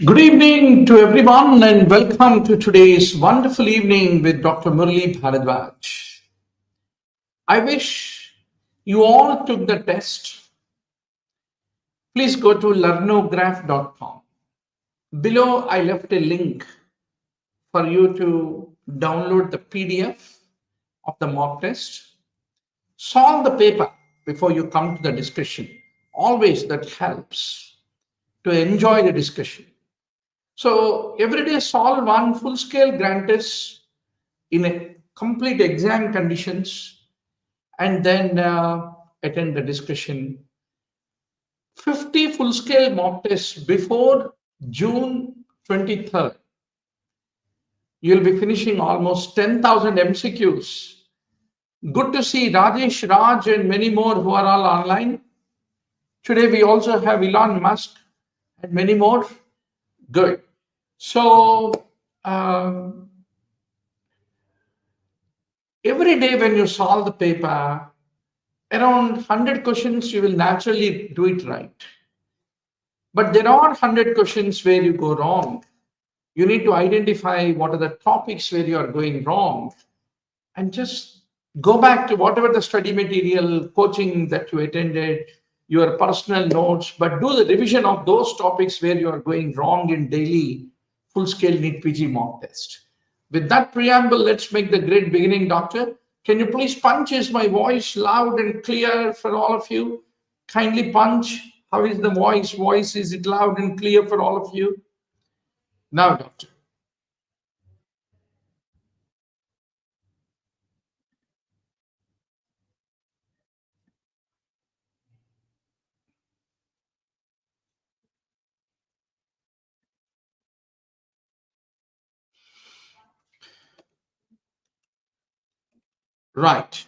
Good evening to everyone and welcome to today's wonderful evening with Dr. Murali Bharadwaj. I wish you all took the test. Please go to learnograph.com. Below I left a link for you to download the PDF of the mock test. Solve the paper before you come to the discussion. Always that helps to enjoy the discussion. So every day solve one full-scale grand test in a complete exam conditions and then attend the discussion. 50 full-scale mock tests before June 23rd. You'll be finishing almost 10,000 MCQs. Good to see Rajesh, Raj and many more who are all online. Today we also have Elon Musk and many more. Good. So every day when you solve the paper, around 100 questions, you will naturally do it right. But there are 100 questions where you go wrong. You need to identify what are the topics where you are going wrong and just go back to whatever the study material, coaching that you attended, your personal notes, but do the revision of those topics where you are going wrong in daily full-scale NEETPG mock test. With that preamble, let's make the great beginning, Doctor. Can you please punch? Is my voice loud and clear for all of you? Kindly punch. How is the voice? Is it loud and clear for all of you? Now, Doctor. Right.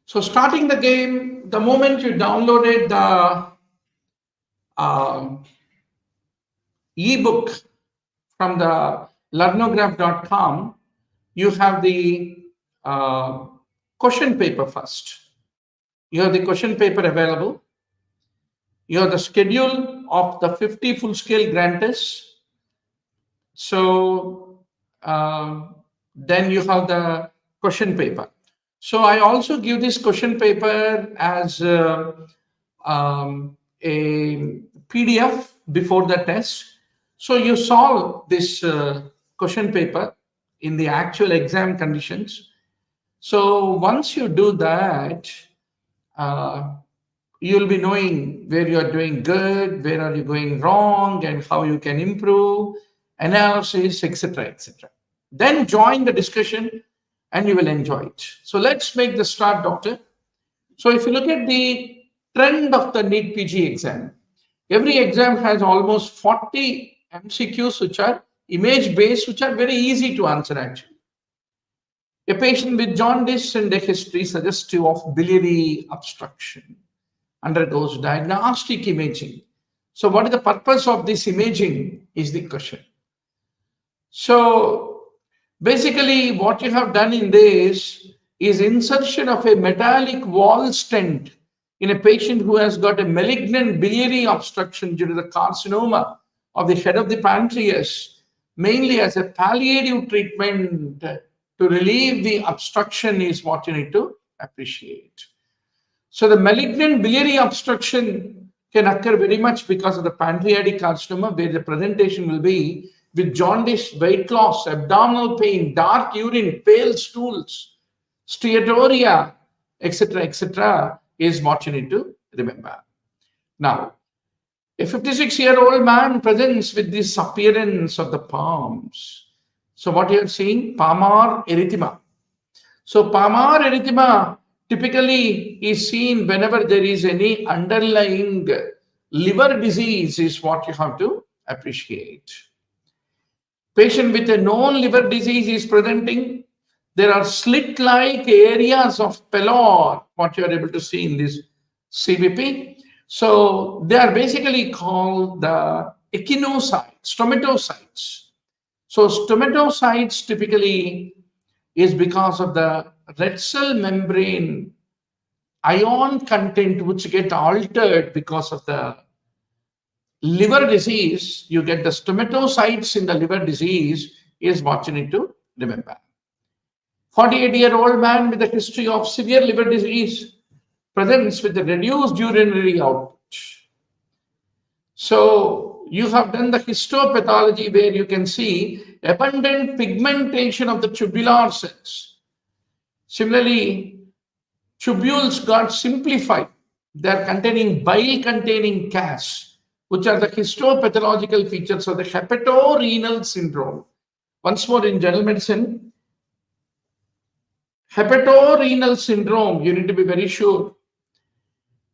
So starting the game, the moment you downloaded the ebook from the learnograph.com, you have the question paper first. You have the question paper available. You have the schedule of the 50 full-scale grand tests. So then you have the question paper. So I also give this question paper as a PDF before the test. So you solve this question paper in the actual exam conditions. So once you do that, you'll be knowing where you are doing good, where are you going wrong, and how you can improve, analysis, etc., etc. Then join the discussion and you will enjoy it. So let's make the start, doctor. So if you look at the trend of the NEETPG exam, every exam has almost 40 MCQs which are image based, which are very easy to answer actually. A patient with jaundice and a history suggestive of biliary obstruction undergoes diagnostic imaging. So what is the purpose of this imaging is the question. So basically what you have done in this is insertion of a metallic wall stent in a patient who has got a malignant biliary obstruction due to the carcinoma of the head of the pancreas, mainly as a palliative treatment to relieve the obstruction is what you need to appreciate. So the malignant biliary obstruction can occur very much because of the pancreatic carcinoma, where the presentation will be with jaundice, weight loss, abdominal pain, dark urine, pale stools, steatoria, etc., is what you need to remember. Now, a 56-year-old man presents with this appearance of the palms. So what you are seeing, palmar erythema. So palmar erythema typically is seen whenever there is any underlying liver disease is what you have to appreciate. Patient with a known liver disease is presenting. There are slit-like areas of pallor, what you are able to see in this CBP. So they are basically called the echinocytes, stomatocytes. So stomatocytes typically is because of the red cell membrane ion content which get altered because of the liver disease. You get the stomatocytes in the liver disease is what you need to remember. 48-year-old man with a history of severe liver disease presents with a reduced urinary output. So you have done the histopathology where you can see abundant pigmentation of the tubular cells. Similarly, tubules got simplified. They are containing bile-containing cas, which are the histopathological features of the hepatorenal syndrome. Once more in general medicine, hepatorenal syndrome, you need to be very sure.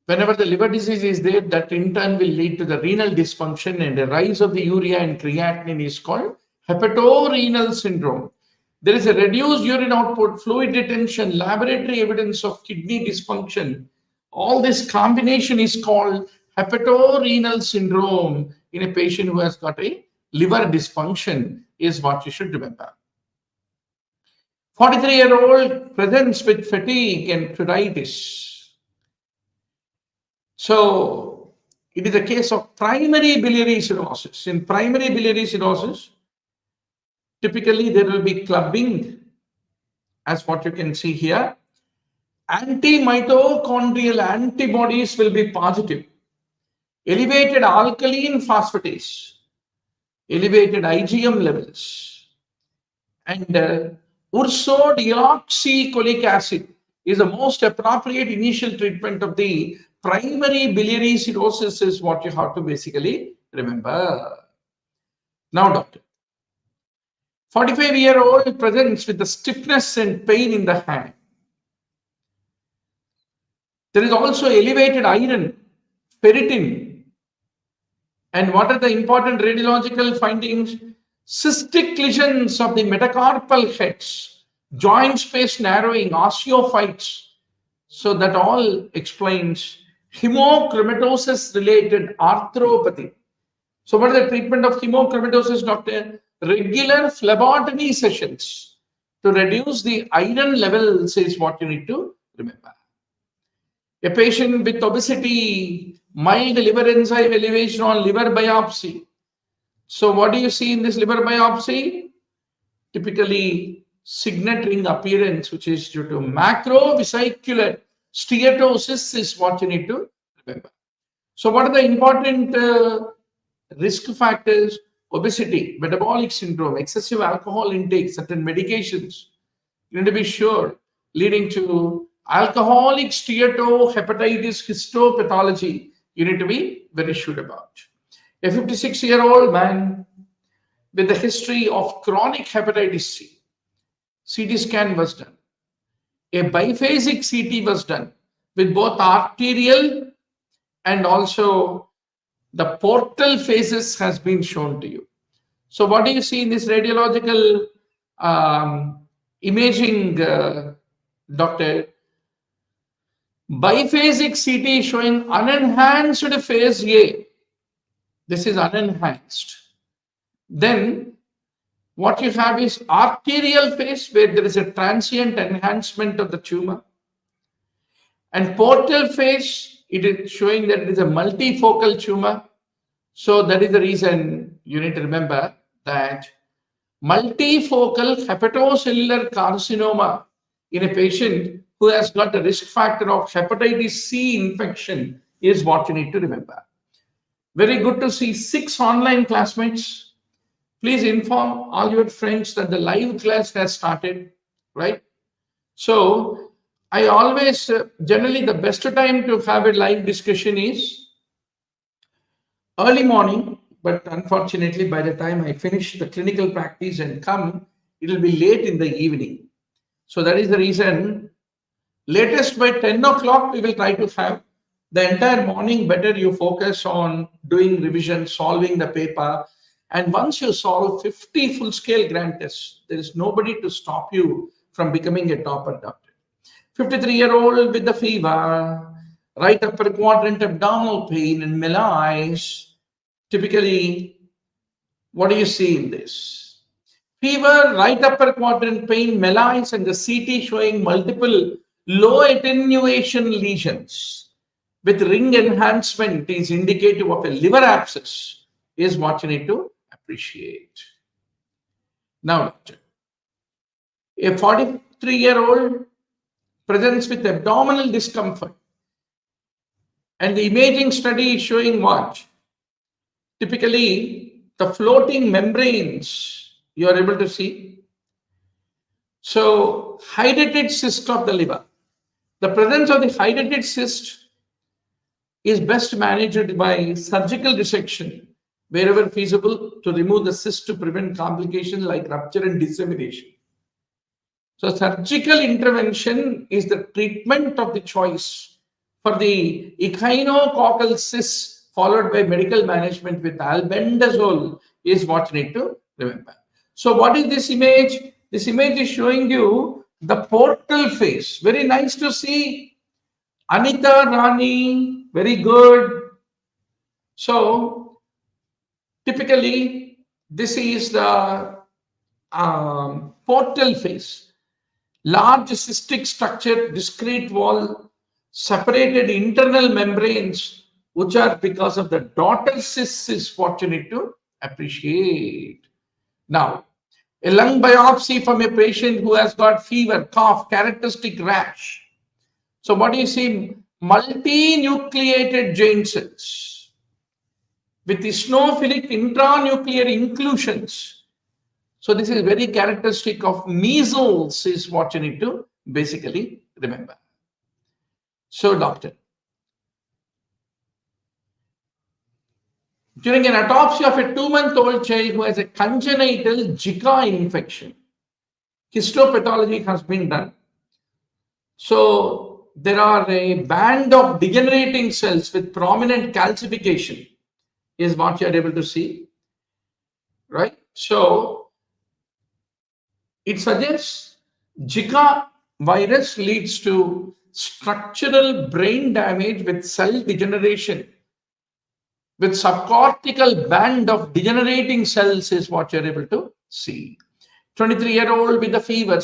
Whenever the liver disease is there, that in turn will lead to the renal dysfunction, and the rise of the urea and creatinine is called hepatorenal syndrome. There is a reduced urine output, fluid retention, laboratory evidence of kidney dysfunction. All this combination is called hepatorenal syndrome in a patient who has got a liver dysfunction is what you should remember. 43-year-old presents with fatigue and pruritus. So it is a case of primary biliary cirrhosis. In primary biliary cirrhosis, typically there will be clubbing, as what you can see here. Anti-mitochondrial antibodies will be positive. Elevated alkaline phosphatase, elevated IgM levels, and ursodeoxycholic acid is the most appropriate initial treatment of the primary biliary cirrhosis is what you have to basically remember. Now, doctor, 45-year-old presents with the stiffness and pain in the hand. There is also elevated iron, ferritin. And what are the important radiological findings? Cystic lesions of the metacarpal heads, joint space narrowing, osteophytes. So that all explains hemochromatosis related arthropathy. So what is the treatment of hemochromatosis, doctor? Regular phlebotomy sessions to reduce the iron levels is what you need to remember. A patient with obesity, mild liver enzyme elevation on liver biopsy. So what do you see in this liver biopsy? Typically signet ring appearance, which is due to macrovesicular steatosis is what you need to remember. So what are the important risk factors? Obesity, metabolic syndrome, excessive alcohol intake, certain medications. You need to be sure, leading to alcoholic steatohepatitis histopathology. You need to be very sure about. A 56-year-old man with a history of chronic hepatitis C CT scan was done. A biphasic CT was done with both arterial and also the portal phases has been shown to you. So what do you see in this radiological imaging, doctor? Biphasic CT showing unenhanced phase A. This is unenhanced. Then what you have is arterial phase where there is a transient enhancement of the tumor. And portal phase, it is showing that it is a multifocal tumor. So that is the reason you need to remember that multifocal hepatocellular carcinoma in a patient who has got the risk factor of hepatitis C infection is what you need to remember. Very good to see 6 online classmates. Please inform all your friends that the live class has started, right? So I always, generally the best time to have a live discussion is early morning, but unfortunately by the time I finish the clinical practice and come, it will be late in the evening. So that is the reason, latest by 10 o'clock, we will try to have the entire morning. Better you focus on doing revision, solving the paper. And once you solve 50 full-scale grand tests, there is nobody to stop you from becoming a topper doctor. 53-year-old with the fever, right upper quadrant abdominal pain and malaise. Typically, what do you see in this? Fever, right upper quadrant pain, malaise, and the CT showing multiple low attenuation lesions with ring enhancement is indicative of a liver abscess is what you need to appreciate. Now, doctor, a 43-year-old presents with abdominal discomfort, and the imaging study is showing what? Typically, the floating membranes you are able to see. So, hydrated cyst of the liver. The presence of the hydrated cyst is best managed by surgical resection wherever feasible to remove the cyst to prevent complications like rupture and dissemination. So, surgical intervention is the treatment of the choice for the echinococcal cysts, followed by medical management with albendazole is what you need to remember. So what is this image? This image is showing you the portal phase. Very nice to see. Anita Rani, very good. So typically, this is the portal phase. Large cystic structure, discrete wall, separated internal membranes, which are because of the daughter cysts is what you need to appreciate. Now, a lung biopsy from a patient who has got fever, cough, characteristic rash. So what do you see? Multinucleated giant cells with eosinophilic intranuclear inclusions. So this is very characteristic of measles is what you need to basically remember. So doctor, during an autopsy of a 2-month-old child who has a congenital Zika infection, histopathology has been done. So there are a band of degenerating cells with prominent calcification is what you are able to see, right? So it suggests Zika virus leads to structural brain damage with cell degeneration, with subcortical band of degenerating cells is what you're able to see. 23-year-old with a fever,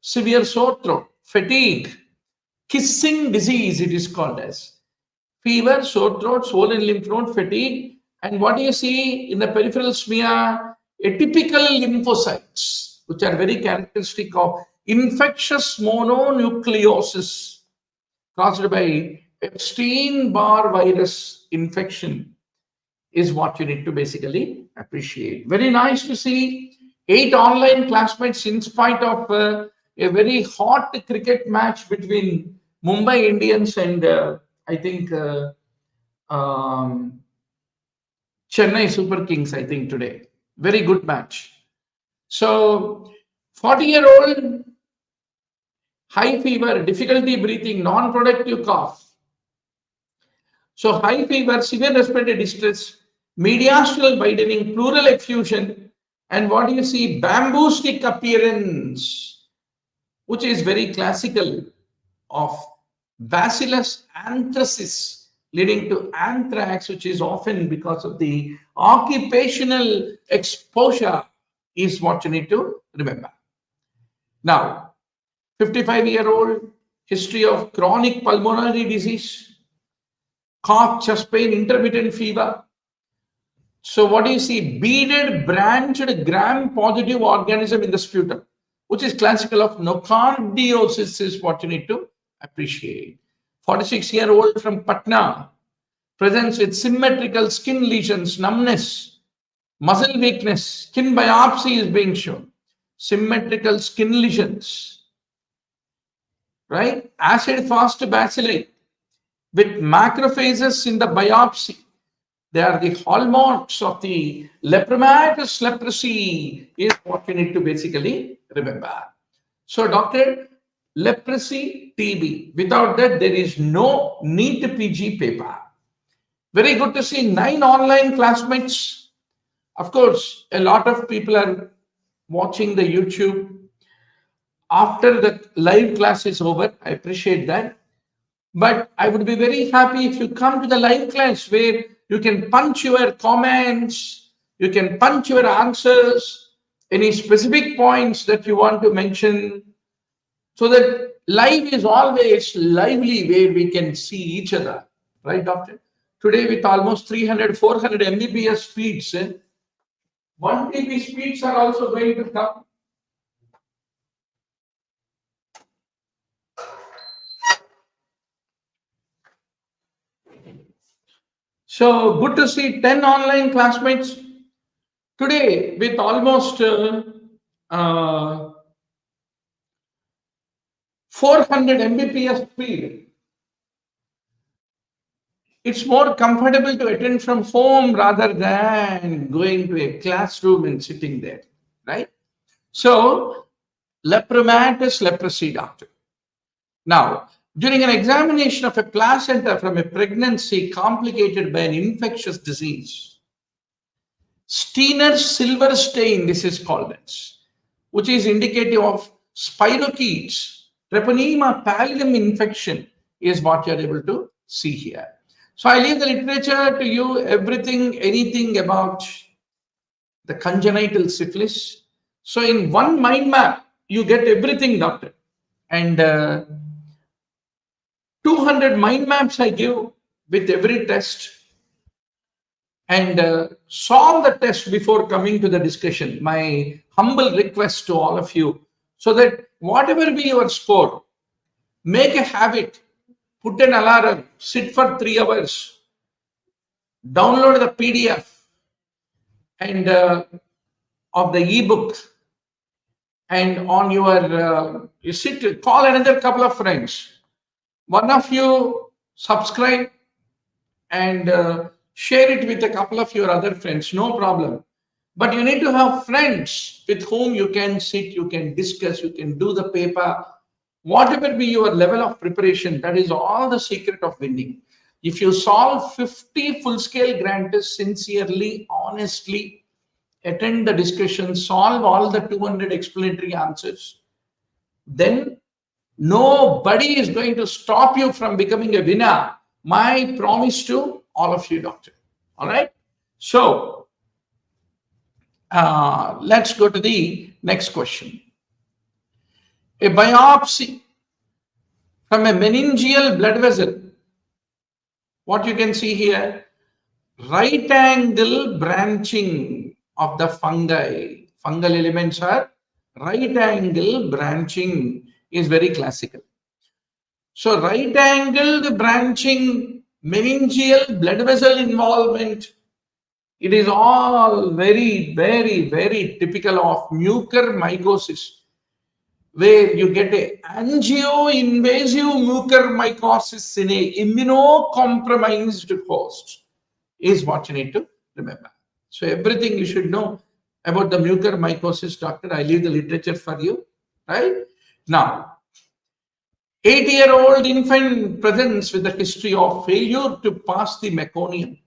severe sore throat, fatigue, kissing disease it is called as. Fever, sore throat, swollen lymph node, fatigue. And what do you see in the peripheral smear? Atypical lymphocytes, which are very characteristic of infectious mononucleosis caused by Epstein-Barr virus infection is what you need to basically appreciate. Very nice to see 8 online classmates in spite of a very hot cricket match between Mumbai Indians and I think Chennai Super Kings, I think today. Very good match. So 40-year-old, high fever, difficulty breathing, non-productive cough. So high fever, severe respiratory distress, mediastinal widening, pleural effusion, and what do you see? Bamboo stick appearance, which is very classical of Bacillus anthracis, leading to anthrax, which is often because of the occupational exposure, is what you need to remember. Now, 55-year-old, history of chronic pulmonary disease, cough, chest pain, intermittent fever. So what do you see? Beaded, branched, gram-positive organism in the sputum, which is classical of nocardiosis, is what you need to appreciate. 46-year-old from Patna presents with symmetrical skin lesions, numbness, muscle weakness, skin biopsy is being shown. Symmetrical skin lesions, right? Acid-fast bacilli with macrophages in the biopsy. They are the hallmarks of the lepromatous leprosy, is what you need to basically remember. So, doctor, leprosy, TB. Without that, there is no NEETPG paper. Very good to see 9 online classmates. Of course, a lot of people are watching the YouTube after the live class is over. I appreciate that. But I would be very happy if you come to the live class where you can punch your comments, you can punch your answers, any specific points that you want to mention, so that live is always lively where we can see each other. Right, doctor? Today with almost 300, 400 Mbps speeds, 1 TB speeds are also going to come. So good to see 10 online classmates today with almost 400 Mbps speed. It's more comfortable to attend from home rather than going to a classroom and sitting there, right? So, lepromatous leprosy, doctor. Now, during an examination of a placenta from a pregnancy complicated by an infectious disease, Steiner's silver stain, this is called as, which is indicative of spirochetes, treponema pallidum infection, is what you are able to see here. So I leave the literature to you, everything, anything about the congenital syphilis. So in one mind map, you get everything, doctor. And 200 mind maps I give with every test. And solve the test before coming to the discussion. My humble request to all of you, so that whatever be your score, make a habit, put an alarm, sit for 3 hours, download the PDF and of the ebook, and on your you sit, call another couple of friends. One of you subscribe and share it with a couple of your other friends, no problem. But you need to have friends with whom you can sit, you can discuss, you can do the paper, whatever be your level of preparation. That is all the secret of winning. If you solve 50 full-scale grand tests sincerely, honestly, attend the discussion, solve all the 200 explanatory answers, then nobody is going to stop you from becoming a winner. My promise to all of you, doctor. All right. So let's go to the next question. A biopsy from a meningeal blood vessel. What you can see here, right angle branching of the fungi. Fungal elements are right angle branching, is very classical. So right angled branching, meningeal blood vessel involvement, it is all very, very, very typical of mucormycosis, where you get a angio-invasive mucormycosis in a immunocompromised host, is what you need to remember. So everything you should know about the mucormycosis, doctor. I leave the literature for you, right? Now, 8-year-old infant presents with a history of failure to pass the meconium.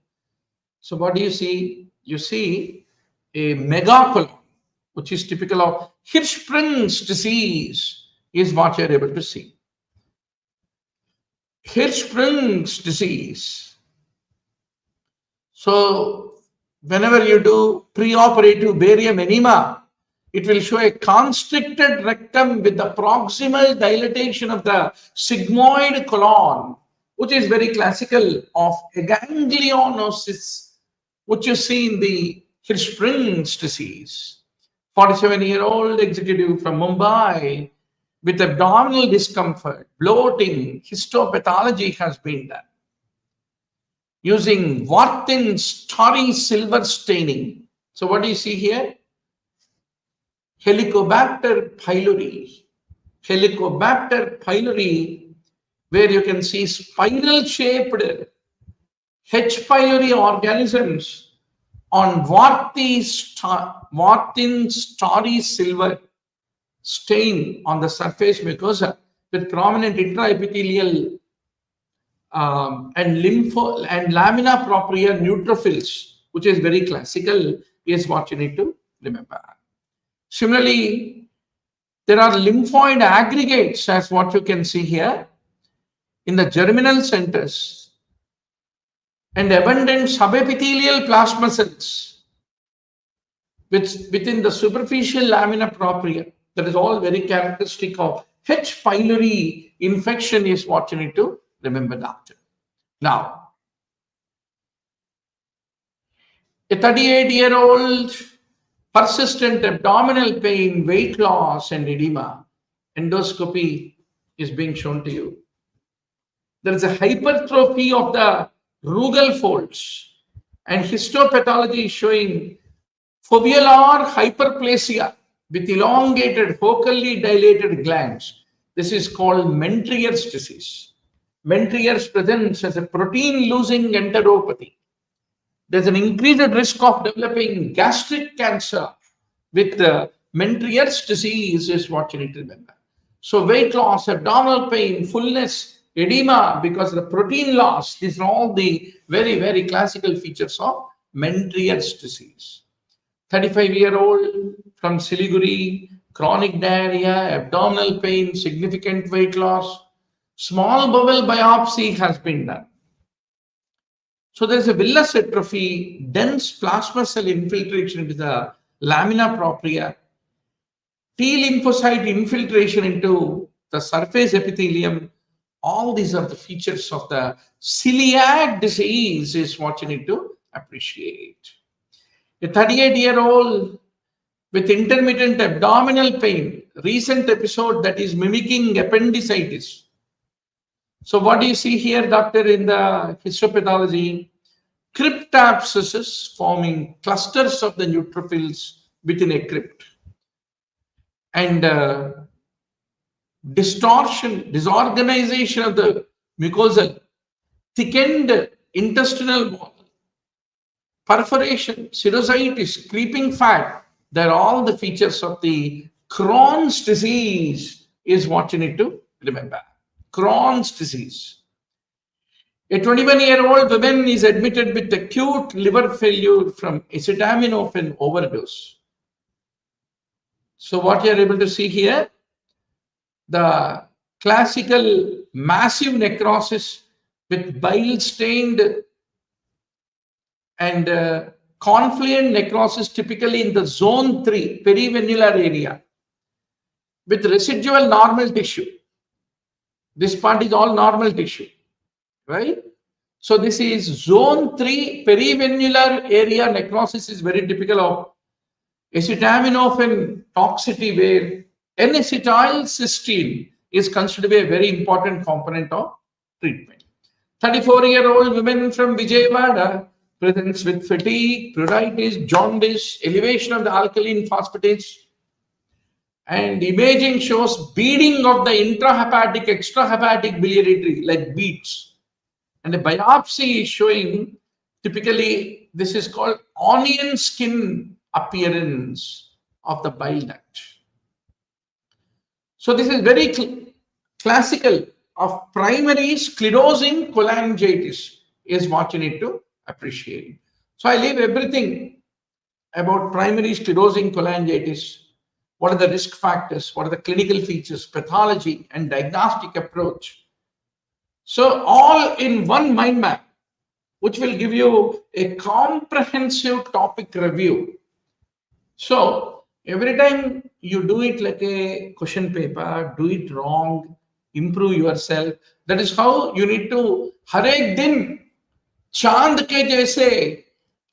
So what do you see? You see a megacolon, which is typical of Hirschsprung's disease, is what you're able to see. Hirschsprung's disease. So whenever you do preoperative barium enema, it will show a constricted rectum with the proximal dilatation of the sigmoid colon, which is very classical of a ganglionosis, which you see in the Hirschsprung's disease. 47-year-old executive from Mumbai with abdominal discomfort, bloating, histopathology has been done using Warthin starry silver staining. So what do you see here? Helicobacter pylori. Helicobacter pylori, where you can see spiral-shaped H. pylori organisms on Warthin starry silver stain on the surface mucosa with prominent intraepithelial and lympho and lamina propria neutrophils, which is very classical, is what you need to remember. Similarly, there are lymphoid aggregates, as what you can see here, in the germinal centers, and abundant subepithelial plasma cells within the superficial lamina propria. That is all very characteristic of H. pylori infection, is what you need to remember, doctor. Now, a 38-year-old persistent abdominal pain, weight loss, and edema. Endoscopy is being shown to you. There is a hypertrophy of the rugal folds, and histopathology is showing foveolar hyperplasia with elongated, focally dilated glands. This is called Mentrier's disease. Mentrier's presents as a protein-losing enteropathy. There's an increased risk of developing gastric cancer with Mentrier's disease, is what you need to remember. So weight loss, abdominal pain, fullness, edema because of the protein loss, these are all the very, very classical features of Mentrier's disease. 35-year-old from Siliguri, chronic diarrhea, abdominal pain, significant weight loss, small bowel biopsy has been done. So there is a villous atrophy, dense plasma cell infiltration into the lamina propria, T lymphocyte infiltration into the surface epithelium. All these are the features of the celiac disease, is what you need to appreciate. A 38-year-old with intermittent abdominal pain, recent episode that is mimicking appendicitis. So what do you see here, doctor, in the histopathology? Cryptapsis forming clusters of the neutrophils within a crypt. And disorganization of the mucosal, thickened intestinal wall, perforation, serositis, creeping fat. They're all the features of the Crohn's disease, is what you need to remember. Crohn's disease. A 21-year-old woman is admitted with acute liver failure from acetaminophen overdose. So what you are able to see here, the classical massive necrosis with bile-stained and confluent necrosis, typically in the zone 3 perivenular area, with residual normal tissue. This part is all normal tissue, right? So this is zone 3 perivenular area necrosis, is very typical of acetaminophen toxicity, where N-acetylcysteine is considered to be a very important component of treatment. 34-year-old woman from Vijayawada presents with fatigue, pruritus, jaundice, elevation of the alkaline phosphatase, and imaging shows beading of the intrahepatic, extrahepatic biliary tree like beads. And the biopsy is showing, typically this is called onion skin appearance of the bile duct. So this is very classical of primary sclerosing cholangitis is what you need to appreciate. So I leave everything about primary sclerosing cholangitis. What are the risk factors? What are the clinical features, pathology, and diagnostic approach? So all in one mind map, which will give you a comprehensive topic review. So every time you do it like a question paper, do it wrong, improve yourself. That is how you need to हर एक दिन चांद के जैसे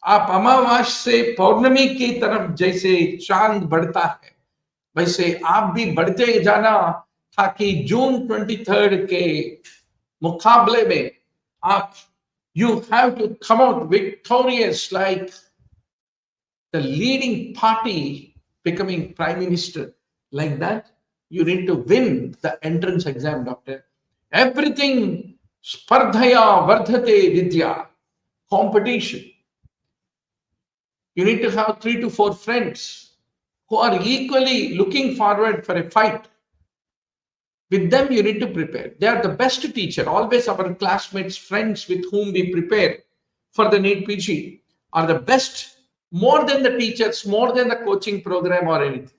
आप अमावास से पौर्णमी की तरफ जैसे चांद बढ़ता है वैसे आप भी बढ़ते जाना ताकि जून 23 के मुकाबले में आप you have to come out victorious like the leading party becoming prime minister. Like that, you need to win the entrance exam, doctor. Everything spardhaya vardhate vidya, competition. You need to have 3 to 4 friends who are equally looking forward for a fight. With them, you need to prepare. They are the best teacher. Always our classmates, friends with whom we prepare for the NEETPG are the best, more than the teachers, more than the coaching program or anything.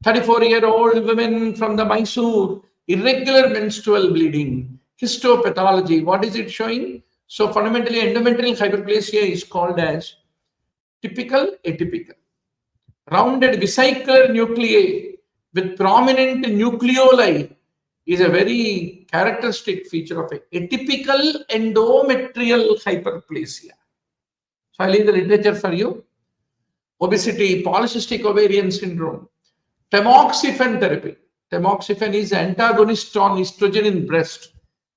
34-year-old women from the Mysore, irregular menstrual bleeding, histopathology. What is it showing? So fundamentally, endometrial hyperplasia is called as typical atypical. Rounded vesicular nuclei with prominent nucleoli is a very characteristic feature of atypical endometrial hyperplasia. So I leave the literature for you. Obesity, polycystic ovarian syndrome, tamoxifen therapy. Tamoxifen is antagonist on estrogen in breast,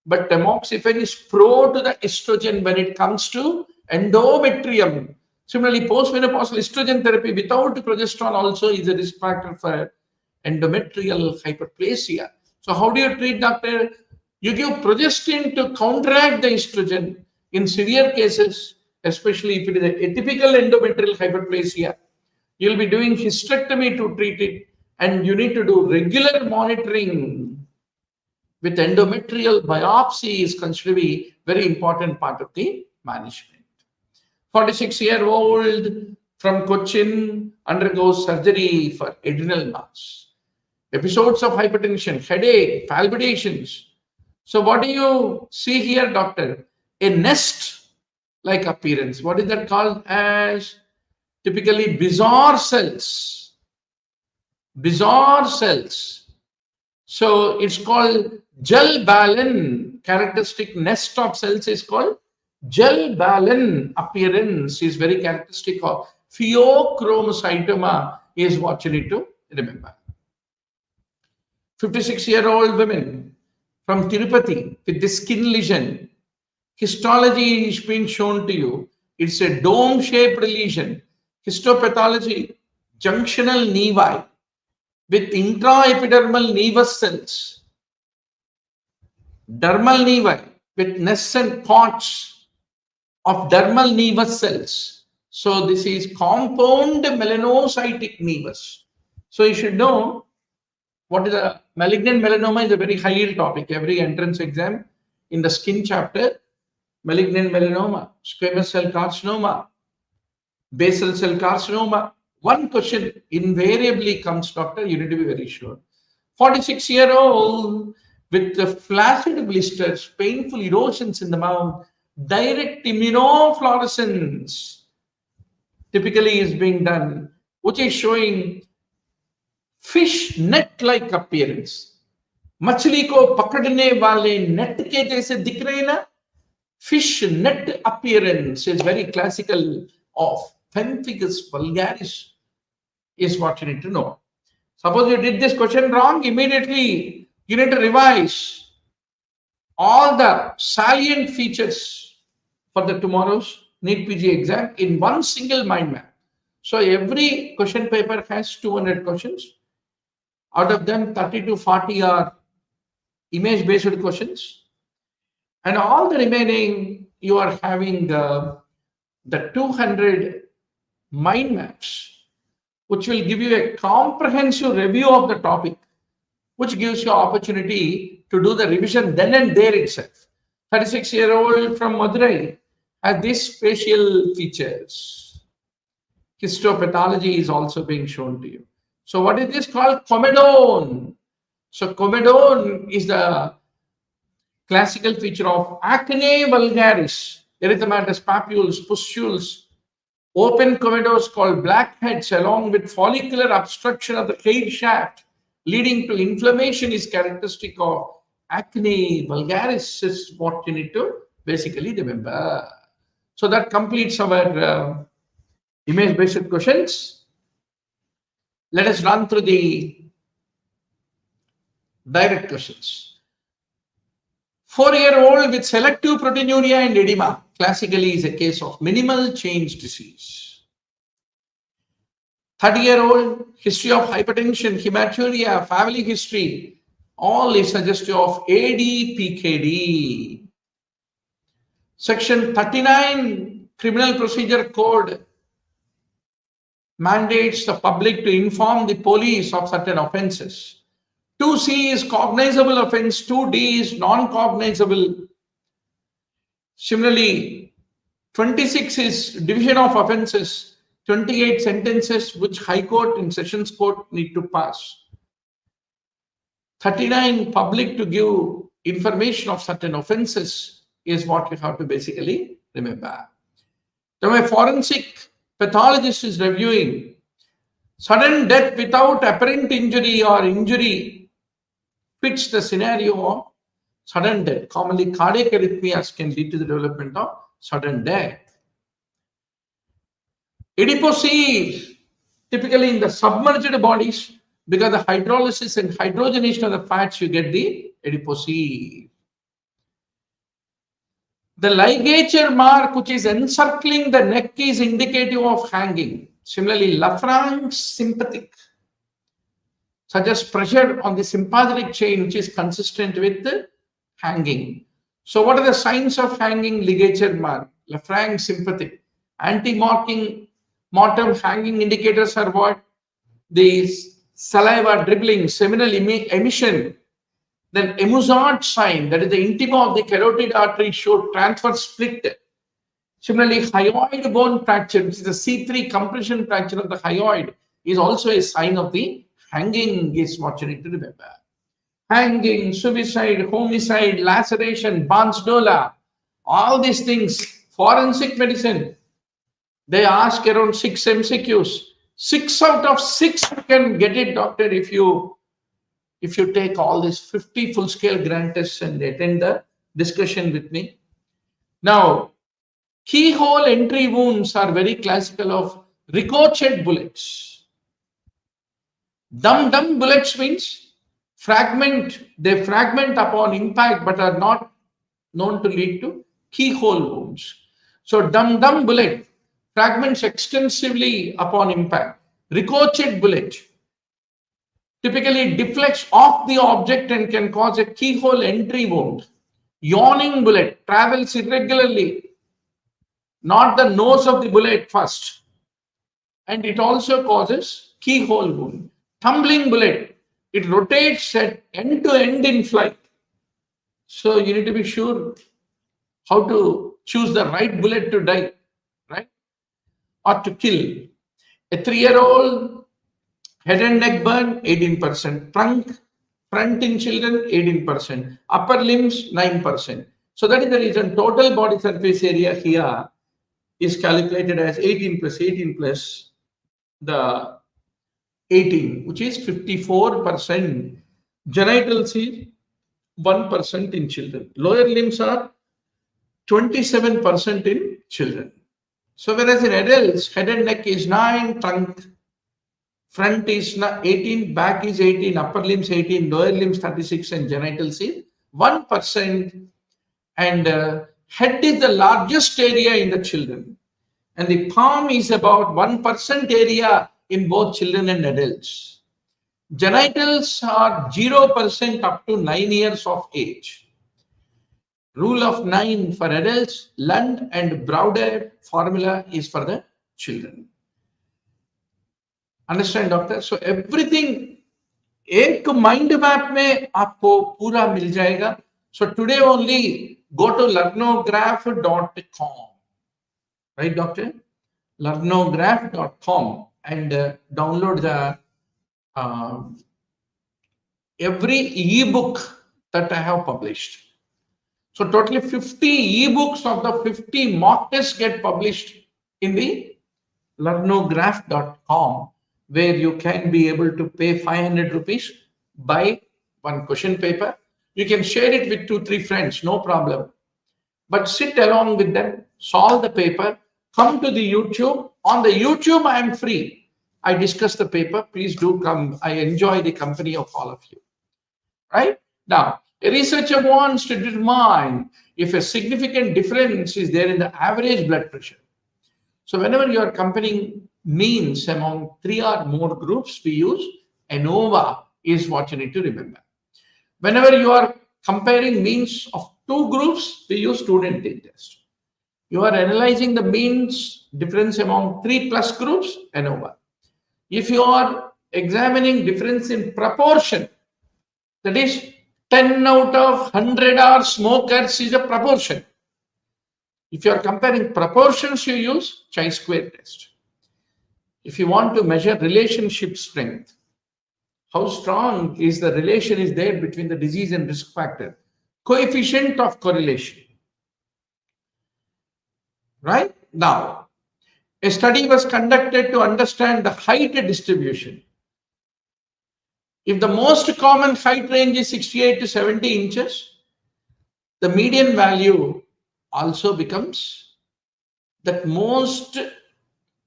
but tamoxifen is pro to the estrogen when it comes to endometrium. Similarly, postmenopausal estrogen therapy without progesterone also is a risk factor for endometrial hyperplasia. So how do you treat, doctor? You give progestin to counteract the estrogen in severe cases, especially if it is a atypical endometrial hyperplasia. You'll be doing hysterectomy to treat it, and you need to do regular monitoring with endometrial biopsy is considered to be very important part of the management. 46-year-old from Cochin undergoes surgery for adrenal mass. Episodes of hypertension, headache, palpitations. So what do you see here, doctor? A nest-like appearance. What is that called as? Typically bizarre cells. Bizarre cells. So it's called gel ballen. Characteristic nest of cells is called gel ballen appearance is very characteristic of pheochromocytoma is what you need to remember. 56-year-old women from Tirupati with the skin lesion. Histology is being shown to you. It's a dome-shaped lesion. Histopathology, junctional nevi with intraepidermal nevus cells. Dermal nevi with nests and pods of dermal nevus cells. So this is compound melanocytic nevus. So you should know what is a malignant melanoma is a very high yield topic. Every entrance exam in the skin chapter, malignant melanoma, squamous cell carcinoma, basal cell carcinoma. One question invariably comes, doctor, you need to be very sure. 46-year-old with the flaccid blisters, painful erosions in the mouth, direct immunofluorescence typically is being done, which is showing fish net-like appearance. मछली को पकड़ने वाले net के जैसे दिख रहे ना, fish net appearance is very classical of pemphigus vulgaris is what you need to know. Suppose you did this question wrong, immediately you need to revise all the salient features for the tomorrow's NEETPG exam in one single mind map. So every question paper has 200 questions. Out of them, 30 to 40 are image-based questions. And all the remaining, you are having the 200 mind maps which will give you a comprehensive review of the topic, which gives you opportunity to do the revision then and there itself. 36-year-old from Madurai has these facial features. Histopathology is also being shown to you. So what is this called? Comedone. So comedone is the classical feature of acne vulgaris, erythematous papules, pustules, open comedones called blackheads, along with follicular obstruction of the hair shaft, leading to inflammation, is characteristic of acne vulgaris, is what you need to basically remember. So that completes our image-based questions. Let us run through the direct questions. 4-year-old with selective proteinuria and edema classically is a case of minimal change disease. 30-year-old, history of hypertension, hematuria, family history, all is suggestive of ADPKD. Section 39 Criminal Procedure Code mandates the public to inform the police of certain offences. 2C is cognizable offence, 2D is non-cognizable. Similarly, 26 is division of offences, 28 sentences which High Court and Sessions Court need to pass. 39 public to give information of certain offences is what you have to basically remember. Now, a forensic pathologist is reviewing sudden death without apparent injury or injury fits the scenario of sudden death. Commonly, cardiac arrhythmias can lead to the development of sudden death. Adipose, typically in the submerged bodies, because the hydrolysis and hydrogenation of the fats, you get the adipose. The ligature mark, which is encircling the neck, is indicative of hanging. Similarly, Lafranc sympathetic suggests pressure on the sympathetic chain, which is consistent with the hanging. So what are the signs of hanging? Ligature mark, Lafranc sympathetic. Anti-mortem hanging indicators are what? The saliva dribbling, seminal emission. Then Emusard sign, that is the intima of the carotid artery, showed transverse split. Similarly, hyoid bone fracture, which is a C3 compression fracture of the hyoid, is also a sign of the hanging, is what you need to remember. Hanging, suicide, homicide, laceration, Barnes-Dola, all these things, forensic medicine, they ask around 6 MCQs. 6 out of 6 you can get it, doctor, if you take all these 50 full-scale grand tests and attend the discussion with me. Now, keyhole entry wounds are very classical of ricochet bullets. Dum-dum bullets means they fragment upon impact but are not known to lead to keyhole wounds. So dum-dum bullet fragments extensively upon impact. Ricochet bullet typically deflects off the object and can cause a keyhole entry wound. Yawning bullet travels irregularly, not the nose of the bullet first, and it also causes keyhole wound. Tumbling bullet, it rotates at end to end in flight. So you need to be sure how to choose the right bullet to die, right? Or to kill. A 3-year-old head and neck burn, 18%. Trunk, front in children, 18%. Upper limbs, 9%. So that is the reason total body surface area here is calculated as 18 plus the 18, which is 54%. Genitals is 1% in children. Lower limbs are 27% in children. So whereas in adults, head and neck is 9, trunk, front is 18, back is 18, upper limbs 18, lower limbs 36, and genitals is 1%. And head is the largest area in the children. And the palm is about 1% area in both children and adults. Genitals are 0% up to 9 years of age. Rule of 9 for adults, Lund and Browder formula is for the children. Understand, doctor? So everything एक mind map में आपको पूरा मिल जाएगा. So today only go to learnograph.com, right, doctor? Learnograph.com and download the uh, every ebook that I have published. So totally 50 ebooks of the 50 mock tests get published in the learnograph.com, where you can be able to pay 500 rupees, buy one question paper. You can share it with 2-3 friends, no problem. But sit along with them, solve the paper, come to the YouTube. On the YouTube, I am free. I discuss the paper. Please do come. I enjoy the company of all of you. Right? Now, a researcher wants to determine if a significant difference is there in the average blood pressure. So whenever you are comparing means among 3 or more groups, we use ANOVA is what you need to remember. Whenever you are comparing means of 2 groups, we use student test. You are analyzing the means difference among 3+ groups, ANOVA. If you are examining difference in proportion, that is 10 out of 100 are smokers is a proportion. If you are comparing proportions, you use chi-square test. If you want to measure relationship strength, how strong is the relation is there between the disease and risk factor, coefficient of correlation. Right? Now, a study was conducted to understand the height distribution. If the most common height range is 68 to 70 inches, the median value also becomes that most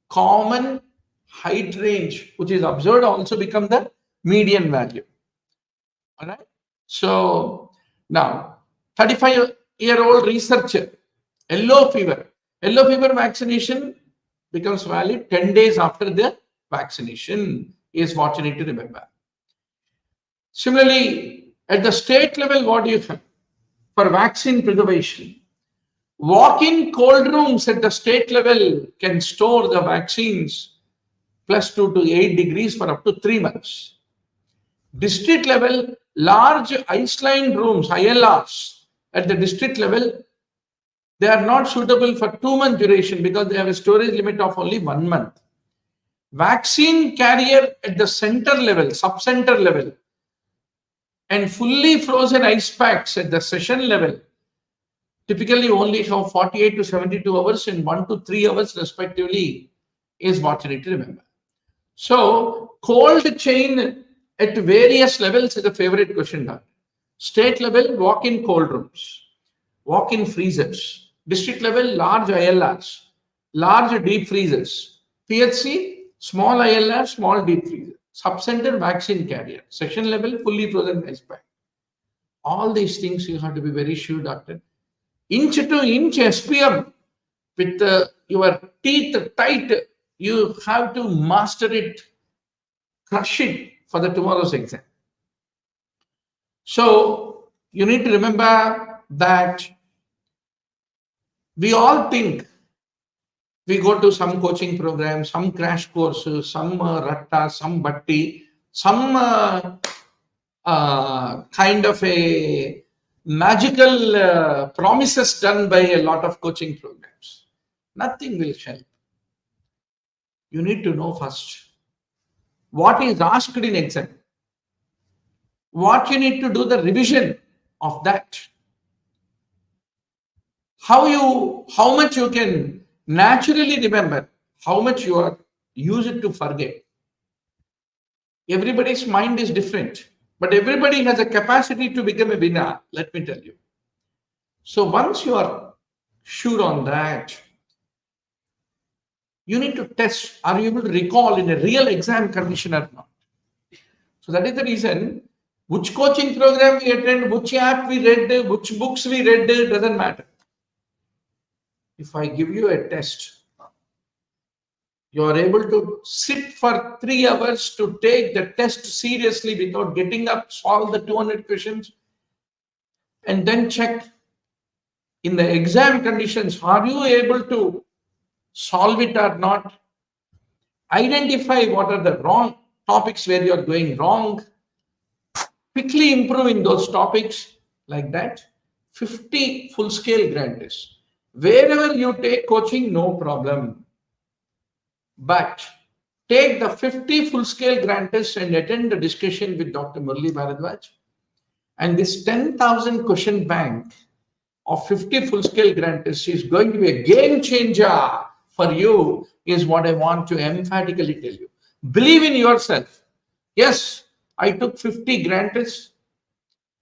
common height range which is observed also become the median value. All right. So now 35-year-old researcher, yellow fever vaccination becomes valid 10 days after the vaccination is what you need to remember. Similarly, at the state level, what do you have for vaccine preservation? Walk-in cold rooms at the state level can store the vaccines +2 to 8 degrees for up to 3 months. District level, large ice-lined rooms, ILRs, at the district level, they are not suitable for 2-month duration because they have a storage limit of only 1 month. Vaccine carrier at the center level, sub-center level, and fully frozen ice packs at the session level typically only have 48 to 72 hours and 1 to 3 hours respectively is what you need to remember. So cold chain at various levels is a favorite question now. State level, walk-in cold rooms, walk-in freezers. District level, large ILRs, large deep freezers. PHC, small ILR, small deep freezer. Subcenter, vaccine carrier. Section level, fully frozen ice pack. All these things you have to be very sure, doctor. Inch to inch SPM with your teeth tight, you have to master it, crush it for the tomorrow's exam. So you need to remember that we all think we go to some coaching program, some crash courses, some ratta, some batti, some kind of a magical promises done by a lot of coaching programs. Nothing will help. You need to know first what is asked in exam, what you need to do the revision of that, how much you can naturally remember, how much you are use it to forget. Everybody's mind is different, but everybody has a capacity to become a winner, let me tell you. So once you are sure on that, you need to test, are you able to recall in a real exam condition or not? So that is the reason which coaching program we attend, which app we read, which books we read, doesn't matter. If I give you a test, you are able to sit for 3 hours to take the test seriously without getting up, solve the 200 questions, and then check in the exam conditions, are you able to solve it or not? identify what are the wrong topics where you are going wrong, quickly improve in those topics like that. 50 full scale grantees. Wherever you take coaching, no problem. But take the 50 full scale grantees and attend the discussion with Dr. Murali Bharadwaj. And this 10,000 question bank of 50 full scale grantees is going to be a game changer for you, is what I want to emphatically tell you. Believe in yourself. Yes, I took 50 grantees.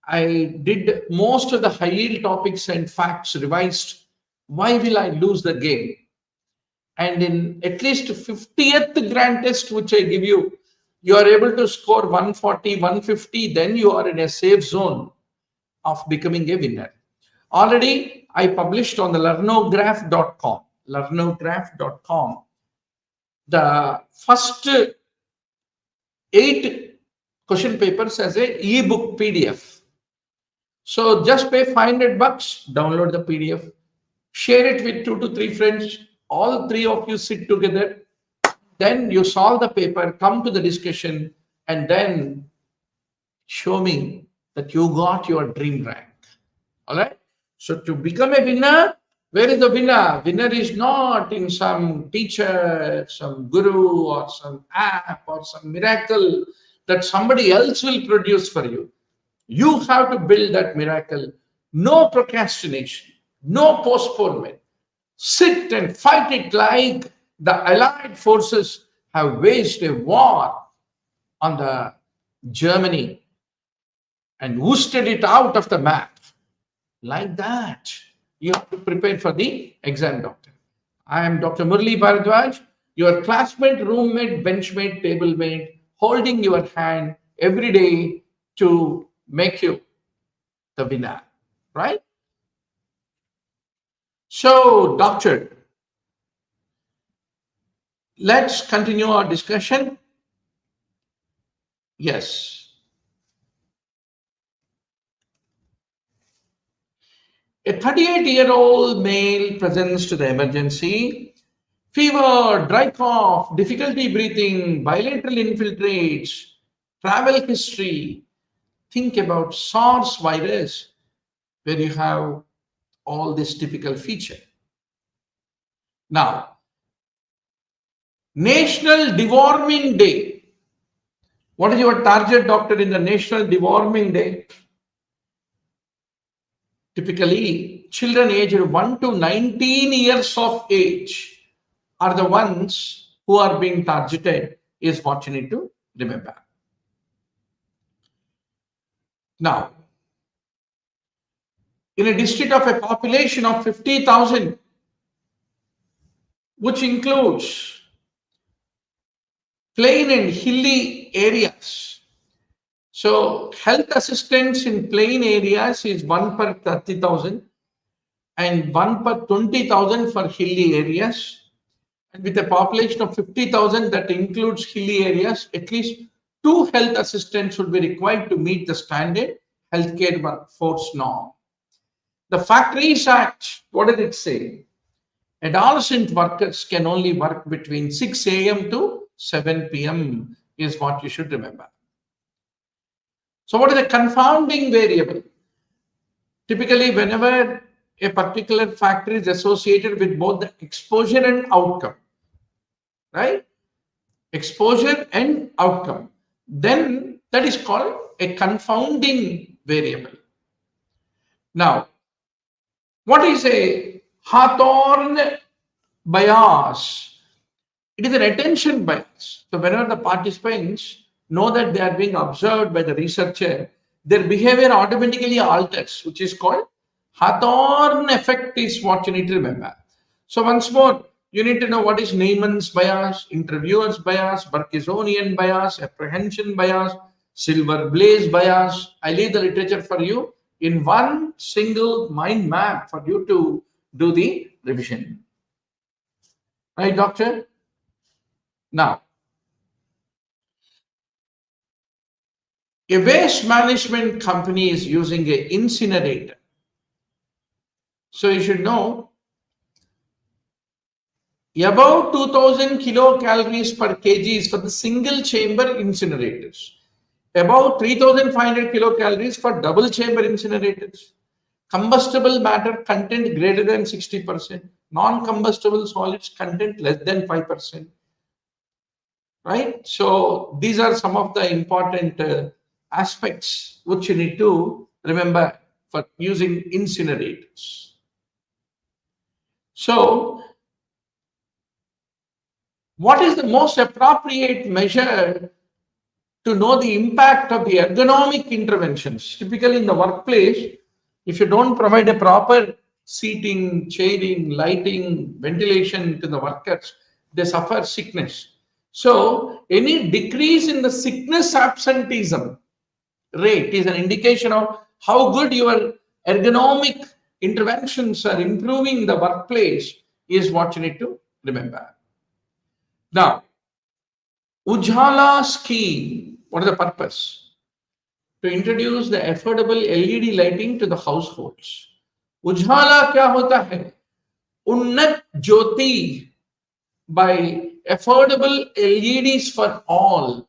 I did most of the high yield topics and facts revised. Why will I lose the game? And in at least 50th grand test, which I give you, you are able to score 140, 150, then you are in a safe zone of becoming a winner. Already, I published on the learnograph.com the first 8 question papers as a ebook PDF. So just pay $500, download the PDF, share it with 2 to 3 friends. All 3 of you sit together. Then you solve the paper, come to the discussion, and then show me that you got your dream rank. All right. So to become a winner, where is the winner? Winner is not in some teacher, some guru, or some app, or some miracle that somebody else will produce for you. You have to build that miracle. No procrastination, no postponement. Sit and fight it like the Allied forces have waged a war on the Germany and ousted it out of the map. Like that, you have to prepare for the exam, doctor. I am Dr. Murali Bharadwaj, your classmate, roommate, benchmate, tablemate, holding your hand every day to make you the winner, right? So, doctor, let's continue our discussion. Yes. A 38-year-old male presents to the emergency. Fever, dry cough, difficulty breathing, bilateral infiltrates, travel history. Think about SARS virus, where you have all this typical feature. Now, National Deworming Day. What is your target, doctor, in the National Deworming Day? Typically, children aged 1 to 19 years of age are the ones who are being targeted, is what you need to remember. Now, in a district of a population of 50,000, which includes plain and hilly areas. So health assistance in plain areas is 1 per 30,000 and 1 per 20,000 for hilly areas. And with a population of 50,000 that includes hilly areas, at least 2 health assistants would be required to meet the standard healthcare workforce norm. The Factories Act, what did it say? Adolescent workers can only work between 6 a.m. to 7 p.m. is what you should remember. So what is a confounding variable? Typically, whenever a particular factor is associated with both the exposure and outcome, right? Exposure and outcome, then that is called a confounding variable. Now, what is a Hawthorne bias? It is an attention bias. So whenever the participants know that they are being observed by the researcher, their behavior automatically alters, which is called Hawthorne effect, is what you need to remember. So once more, you need to know what is Neyman's bias, interviewer's bias, Bergsonian bias, apprehension bias, silver blaze bias. I leave the literature for you in one single mind map for you to do the revision. Right, doctor? Now, a waste management company is using an incinerator. So you should know About 2000 kilocalories per kg is for the single chamber incinerators. About 3500 kilocalories for double chamber incinerators. Combustible matter content greater than 60%. Non-combustible solids content less than 5%. Right? So these are some of the important aspects which you need to remember for using incinerators. So what is the most appropriate measure to know the impact of the ergonomic interventions? Typically in the workplace, if you don't provide a proper seating, chairing, lighting, ventilation to the workers, they suffer sickness. So any decrease in the sickness absenteeism rate is an indication of how good your ergonomic interventions are improving the workplace is what you need to remember. Now, Ujala scheme, what is the purpose? To introduce the affordable LED lighting to the households. Ujala क्या होता है? उन्नत ज्योति by affordable LEDs for all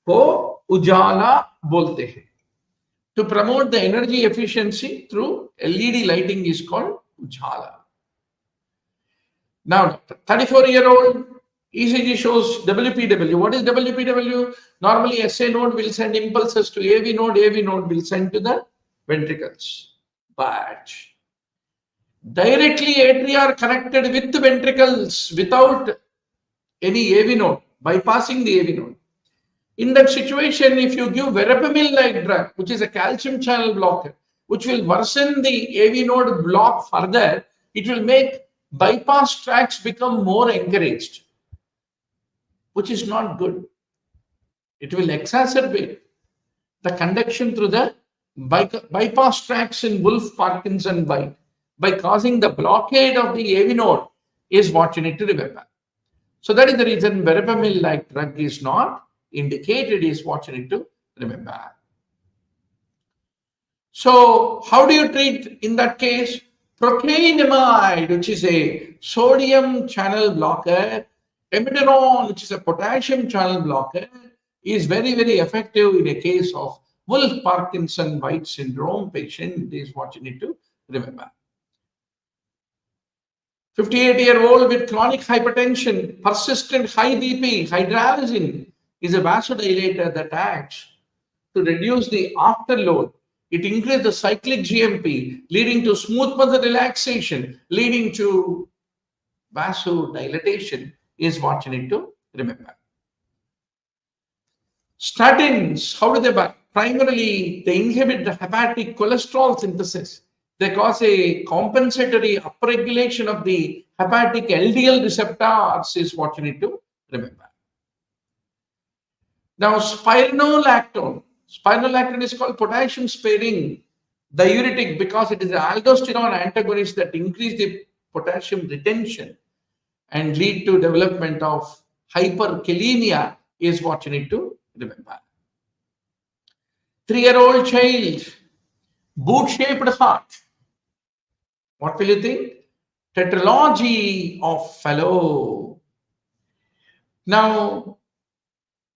को उजाला बोलते हैं. To promote the energy efficiency through LED lighting is called Ujala. Now, 34-year-old ECG shows WPW. What is WPW? Normally, SA node will send impulses to AV node will send to the ventricles. But directly atria are connected with the ventricles without any AV node, bypassing the AV node. In that situation, if you give verapamil-like drug, which is a calcium channel blocker, which will worsen the AV node block further, it will make bypass tracts become more encouraged, which is not good. It will exacerbate the conduction through the bypass tracts in Wolff-Parkinson by causing the blockade of the AV node is what you need to remember. So that is the reason verapamil-like drug is not indicated is what you need to remember. So how do you treat in that case? Procainamide, which is a sodium channel blocker, amidanone, which is a potassium channel blocker, is very, very effective in a case of Wolff-Parkinson-White syndrome patient is what you need to remember. 58-year-old with chronic hypertension, persistent high BP, hydralazine is a vasodilator that acts to reduce the afterload. It increases the cyclic GMP, leading to smooth muscle relaxation, leading to vasodilatation is what you need to remember. Statins, how do they work? Primarily, they inhibit the hepatic cholesterol synthesis. They cause a compensatory upregulation of the hepatic LDL receptors is what you need to remember. Now, spironolactone. Spironolactone is called potassium sparing diuretic because it is an aldosterone antagonist that increase the potassium retention and lead to development of hyperkalemia is what you need to remember. 3-year-old child, boot-shaped heart. What will you think? Tetralogy of Fallot. Now,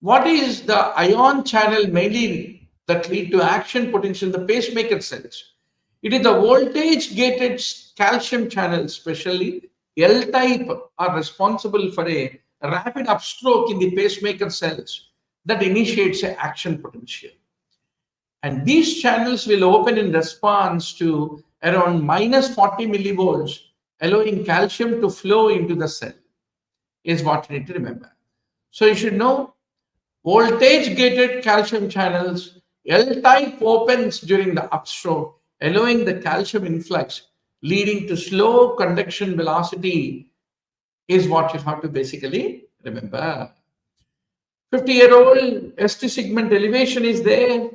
what is the ion channel mainly that lead to action potential in the pacemaker cells? It is the voltage-gated calcium channels, especially L-type, are responsible for a rapid upstroke in the pacemaker cells that initiates an action potential. And these channels will open in response to around minus 40 millivolts, allowing calcium to flow into the cell, is what you need to remember. So you should know voltage-gated calcium channels, L-type opens during the upstroke, allowing the calcium influx, leading to slow conduction velocity is what you have to basically remember. 50-year-old ST segment elevation is there.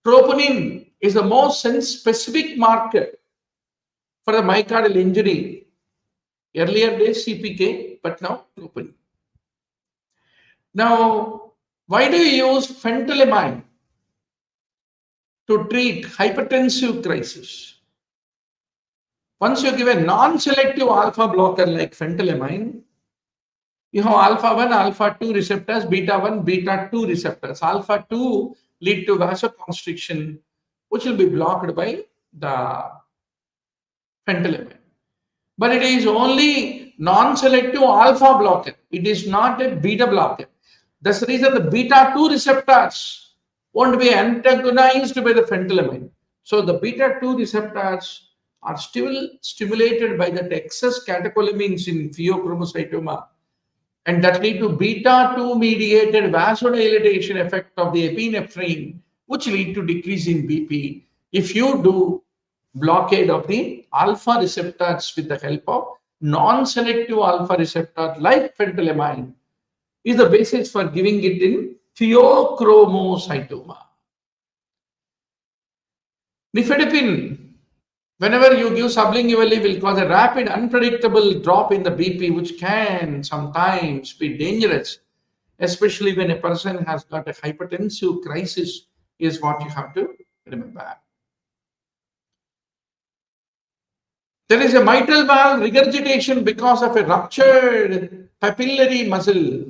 Troponin is the most specific marker for the myocardial injury. Earlier days CPK, but now troponin. Now, why do you use phentolamine to treat hypertensive crisis? Once you give a non-selective alpha blocker like phentylamine, you have alpha 1, alpha 2 receptors, beta 1, beta 2 receptors. Alpha 2 lead to vasoconstriction, which will be blocked by the phentylamine. But it is only non-selective alpha blocker. It is not a beta blocker. That's the reason the beta 2 receptors won't be antagonized by the phentylamine. So the beta 2 receptors are still stimulated by the excess catecholamines in pheochromocytoma, and that lead to beta 2 mediated vasodilatation effect of the epinephrine, which lead to decrease in BP. If you do blockade of the alpha receptors with the help of non-selective alpha receptor like phentylamine, is the basis for giving it in pheochromocytoma. Nifedipine, whenever you give sublingually, will cause a rapid, unpredictable drop in the BP, which can sometimes be dangerous, especially when a person has got a hypertensive crisis, is what you have to remember. There is a mitral valve regurgitation because of a ruptured papillary muscle.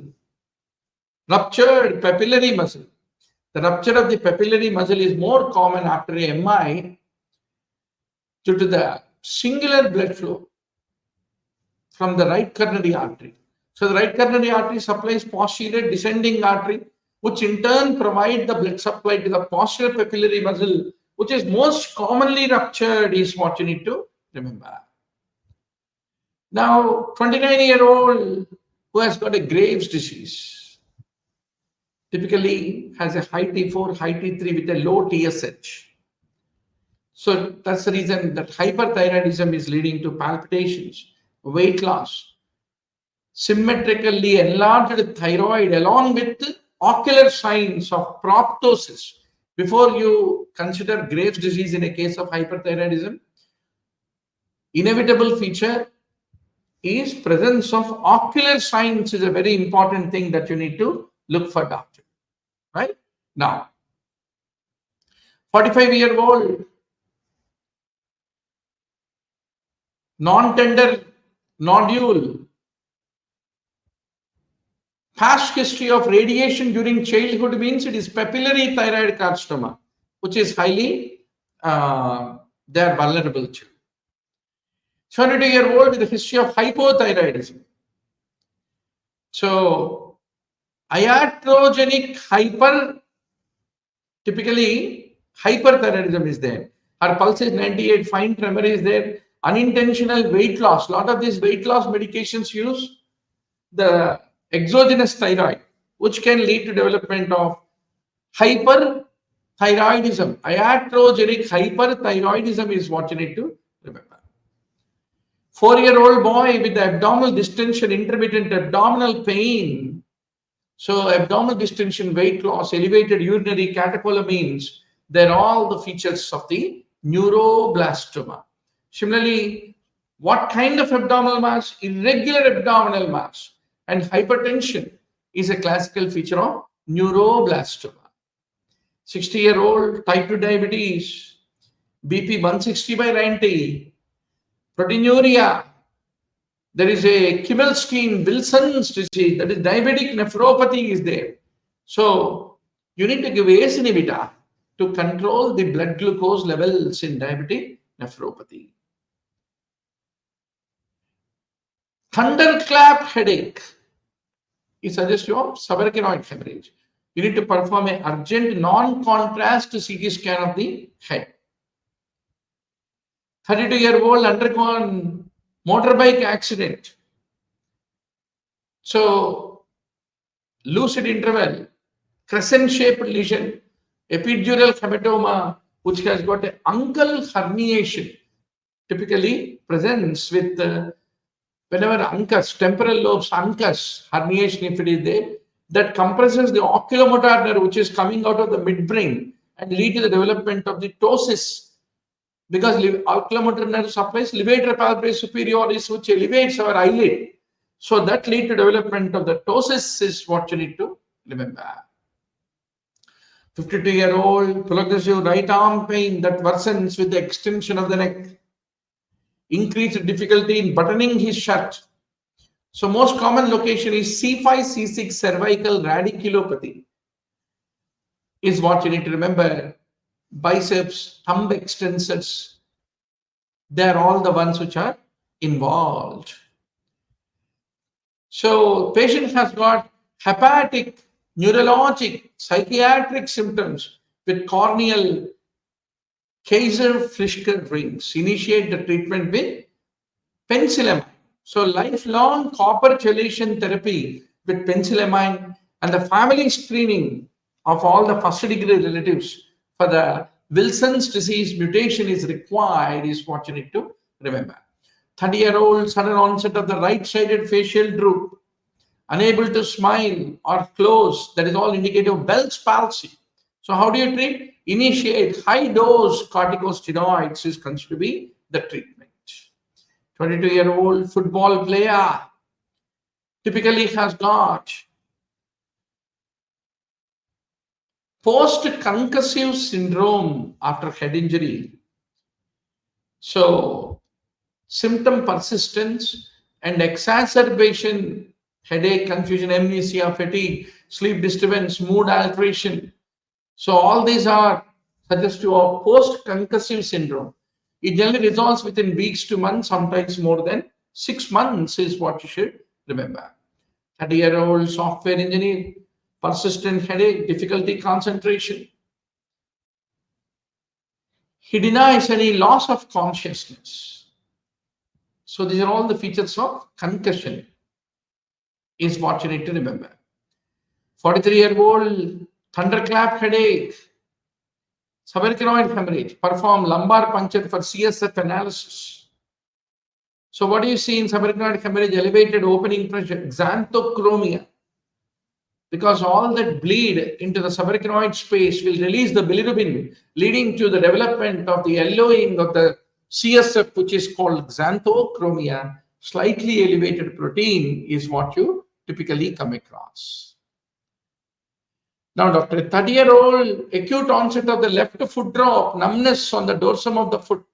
Ruptured papillary muscle. The rupture of the papillary muscle is more common after a MI due to the singular blood flow from the right coronary artery. So the right coronary artery supplies posterior descending artery, which in turn provide the blood supply to the posterior papillary muscle, which is most commonly ruptured, is what you need to remember. Now, 29-year-old who has got a Graves' disease typically has a high T4, high T3 with a low TSH. So that's the reason that hyperthyroidism is leading to palpitations, weight loss, symmetrically enlarged thyroid, along with ocular signs of proptosis. Before you consider Graves' disease in a case of hyperthyroidism, inevitable feature is presence of ocular signs is a very important thing that you need to look for, doctor. Right? Now, 45-year-old non-tender nodule, past history of radiation during childhood means it is papillary thyroid carcinoma, which is highly, they are vulnerable to. 72-year-old with a history of hypothyroidism. So, iatrogenic typically hyperthyroidism is there. Her pulse is 98, fine tremor is there, unintentional weight loss. A lot of these weight loss medications use the exogenous thyroid, which can lead to development of hyperthyroidism. Iatrogenic hyperthyroidism is what you need to remember. 4-year-old boy with the abdominal distension, intermittent abdominal pain. So abdominal distension, weight loss, elevated urinary catecholamines, they're all the features of the neuroblastoma. Similarly, what kind of abdominal mass? Irregular abdominal mass. And hypertension is a classical feature of neuroblastoma. 60-year-old, type 2 diabetes, BP 160 by 90, proteinuria. There is a Kimelstein-Wilson's disease, that is diabetic nephropathy is there. So you need to give ACE inhibitor to control the blood glucose levels in diabetic nephropathy. Thunderclap headache is suggestive of subarachnoid hemorrhage. You need to perform an urgent non-contrast CT scan of the head. 32-year-old undergone motorbike accident. So, lucid interval, crescent-shaped lesion, epidural hematoma, which has got an uncal herniation, typically presents with whenever uncus, temporal lobes uncus herniation, if it is there, that compresses the oculomotor nerve, which is coming out of the midbrain, and lead to the development of the ptosis. Because oculomotor nerve supplies levator palpebrae superioris, which elevates our eyelid. So that lead to development of the ptosis is what you need to remember. 52-year-old progressive right arm pain that worsens with the extension of the neck. increased difficulty in buttoning his shirt. So most common location is C5, C6 cervical radiculopathy is what you need to remember. Biceps, thumb extensors, they're all the ones which are involved. So patient has got hepatic, neurologic, psychiatric symptoms with corneal Kaiser-Frischker rings. Initiate the treatment with penicillamine. So lifelong copper chelation therapy with penicillamine and the family screening of all the first degree relatives for the Wilson's disease mutation is required is what you need to remember. 30-year-old sudden onset of the right-sided facial droop, unable to smile or close, that is all indicative of Bell's palsy. So how do you treat? Initiate high-dose corticosteroids is considered to be the treatment. 22-year-old football player typically has got post-concussive syndrome after head injury. So symptom persistence and exacerbation, headache, confusion, amnesia, fatigue, sleep disturbance, mood alteration. So all these are suggestive of post-concussive syndrome. It generally resolves within weeks to months, sometimes more than 6 months is what you should remember. 30-year-old software engineer, persistent headache, difficulty concentration. He denies any loss of consciousness. So these are all the features of concussion is what you need to remember. 43-year-old thunderclap headache, subarachnoid hemorrhage, perform lumbar puncture for CSF analysis. So what do you see in subarachnoid hemorrhage? Elevated opening pressure, xanthochromia. Because all that bleed into the subarachnoid space will release the bilirubin, leading to the development of the yellowing of the CSF, which is called xanthochromia. Slightly elevated protein is what you typically come across. Now, doctor, 30-year-old acute onset of the left foot drop, numbness on the dorsum of the foot.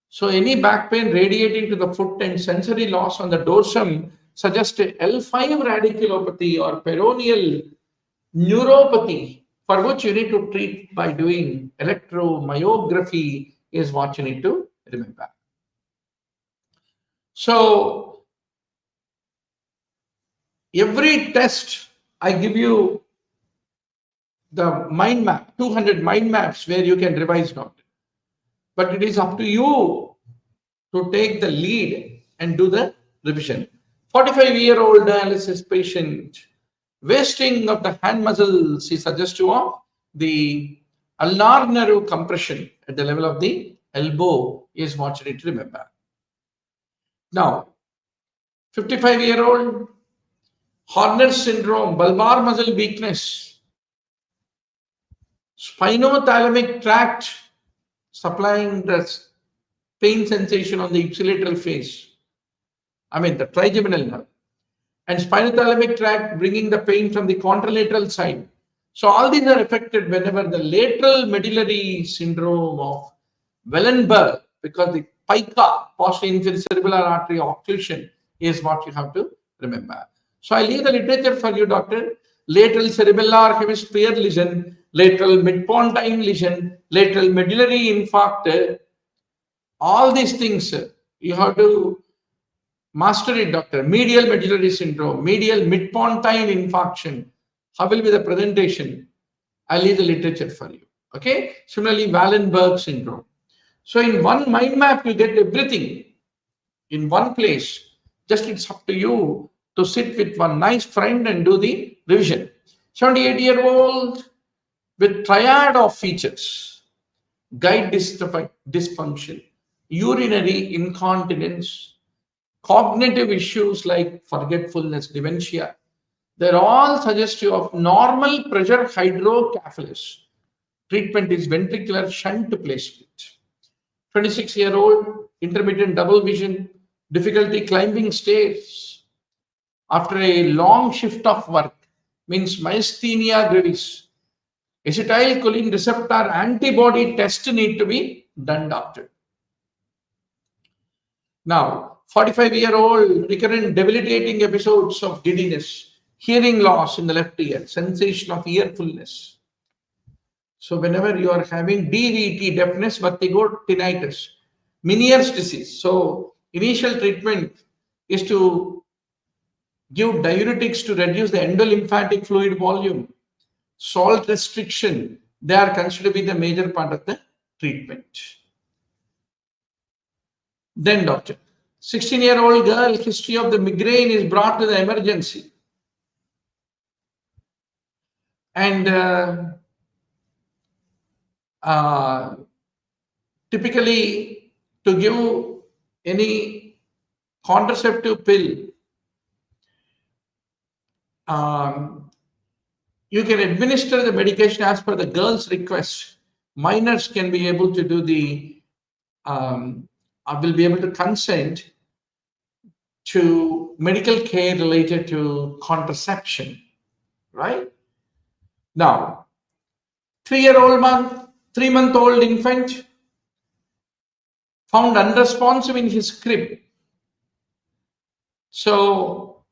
So any back pain radiating to the foot and sensory loss on the dorsum suggest a L5 radiculopathy or peroneal neuropathy, for which you need to treat by doing electromyography is what you need to remember. So every test I give you the mind map, 200 mind maps where you can revise, doctor. But it is up to you to take the lead and do the revision. 45-year-old dialysis patient, wasting of the hand muscles is suggestive of the ulnar nerve compression at the level of the elbow is what you need to remember. Now, 55-year-old Horner syndrome, bulbar muscle weakness, spinothalamic tract supplying the pain sensation on the ipsilateral face. The trigeminal nerve, and spinothalamic tract bringing the pain from the contralateral side. So all these are affected whenever the lateral medullary syndrome of Wellenberg, because the pica, posterior inferior cerebellar artery occlusion is what you have to remember. So I leave the literature for you, doctor. Lateral cerebellar hemisphere lesion, lateral midpontine lesion, lateral medullary infarct, all these things you have to master it, doctor. Medial medullary syndrome, medial midpontine infarction. How will be the presentation? I'll leave the literature for you. Okay. Similarly, Wallenberg syndrome. So in one mind map, you get everything in one place. Just it's up to you to sit with one nice friend and do the revision. 78-year-old with triad of features: guide dysfunction, urinary incontinence, cognitive issues like forgetfulness, dementia. They're all suggestive of normal pressure hydrocephalus. Treatment is ventricular shunt placement. 26-year-old intermittent double vision, difficulty climbing stairs after a long shift of work, means myasthenia gravis. Acetylcholine receptor antibody test need to be done, doctor. Now, 45-year-old recurrent debilitating episodes of giddiness, hearing loss in the left ear, sensation of earfulness. So whenever you are having DVT, deafness, vertigo, tinnitus, Meniere's disease. So initial treatment is to give diuretics to reduce the endolymphatic fluid volume. Salt restriction, they are considered to be the major part of the treatment. Then doctor, 16-year-old girl, history of the migraine is brought to the emergency. And typically to give any contraceptive pill, you can administer the medication as per the girl's request. Minors can be able to do the, will be able to consent to medical care related to contraception, right? Now, 3-month-old infant found unresponsive in his crib. So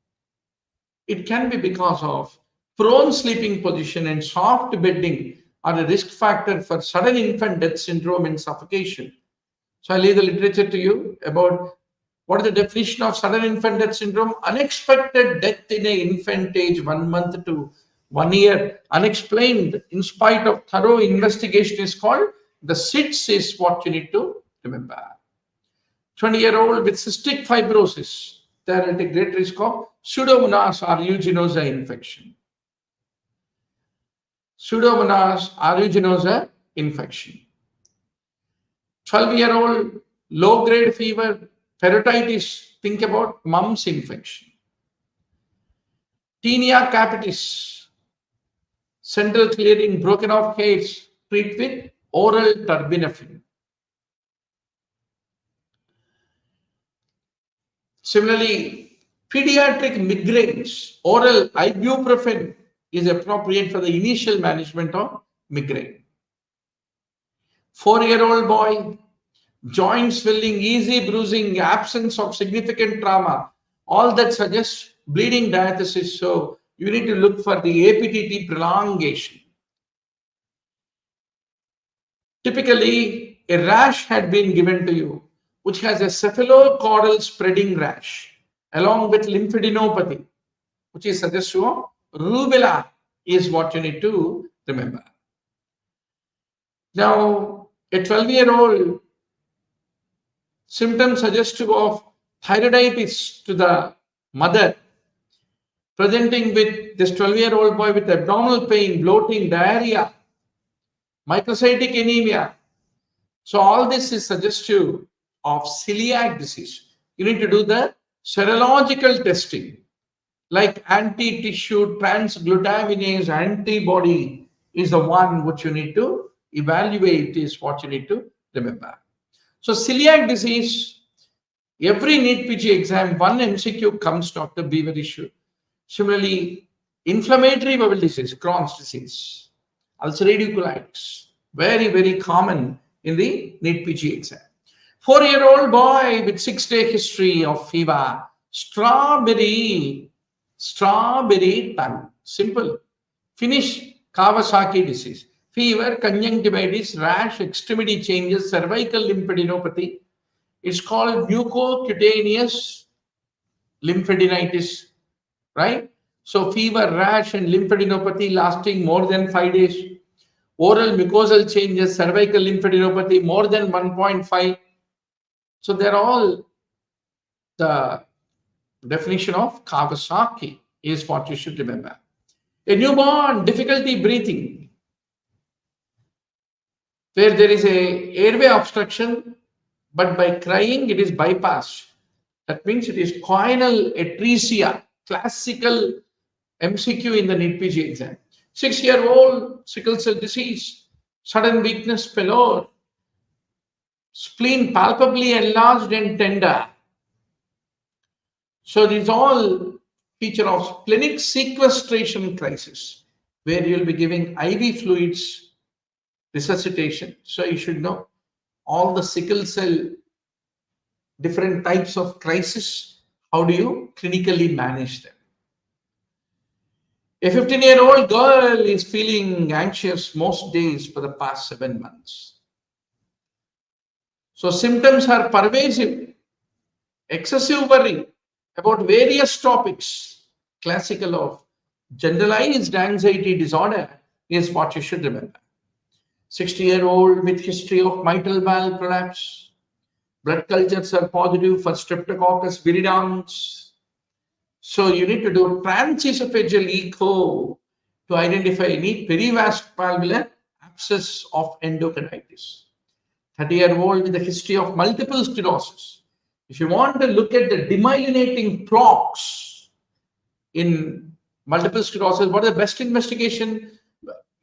it can be because of prone sleeping position and soft bedding are a risk factor for sudden infant death syndrome and suffocation. So I leave the literature to you about what is the definition of sudden infant death syndrome. Unexpected death in an infant age 1 month to 1 year, unexplained in spite of thorough investigation, is called the SIDS, is what you need to remember. 20-year-old with cystic fibrosis, they are at a great risk of Pseudomonas aeruginosa infection. Pseudomonas aeruginosa infection. 12-year-old low-grade fever, peritonitis, think about mumps infection. Tinea capitis, central clearing, broken off hairs, treat with oral terbinafine. Similarly, pediatric migraines, oral ibuprofen is appropriate for the initial management of migraine. 4-year-old boy, joint swelling, easy bruising, absence of significant trauma, all that suggests bleeding diathesis. So you need to look for the APTT prolongation. Typically, a rash had been given to you, which has a cephalocaudal spreading rash, along with lymphadenopathy, which is suggestive of rubella, is what you need to remember. Now, a 12-year-old, symptoms suggestive of thyroiditis to the mother, presenting with this 12-year-old boy with abdominal pain, bloating, diarrhea, microcytic anemia. So all this is suggestive of celiac disease. You need to do the serological testing, like anti-tissue transglutaminase antibody is the one which you need to evaluate, is what you need to remember. So celiac disease, every NEETPG exam, one MCQ comes, Dr. Be very sure. Similarly, inflammatory bowel disease, Crohn's disease, ulcerative colitis, very, very common in the NEETPG exam. 4-year-old boy with 6-day history of fever, strawberry tongue, simple. Finish, Kawasaki disease, fever, conjunctivitis, rash, extremity changes, cervical lymphadenopathy. It's called mucocutaneous lymphadenitis, right? So fever, rash, and lymphadenopathy lasting more than 5 days. Oral mucosal changes, cervical lymphadenopathy more than 1.5. So they're all the definition of Kawasaki, is what you should remember. A newborn, difficulty breathing, where there is a airway obstruction, but by crying it is bypassed. That means it is choanal atresia, classical MCQ in the NEETPG exam. 6-year-old sickle cell disease, sudden weakness, pallor, spleen palpably enlarged and tender. So these all feature of splenic sequestration crisis, where you'll be giving IV fluids, resuscitation. So you should know all the sickle cell different types of crisis, how do you clinically manage them? A 15-year-old girl is feeling anxious most days for the past 7 months. So symptoms are pervasive, excessive worry about various topics, classical of generalized anxiety disorder is what you should remember. 60-year-old with history of mitral valve collapse. Blood cultures are positive for Streptococcus viridans. So you need to do transesophageal echo to identify any perivascular abscess of endocrinitis. 30-year-old with a history of multiple sclerosis. If you want to look at the demyelinating plaques in multiple sclerosis, what is the best investigation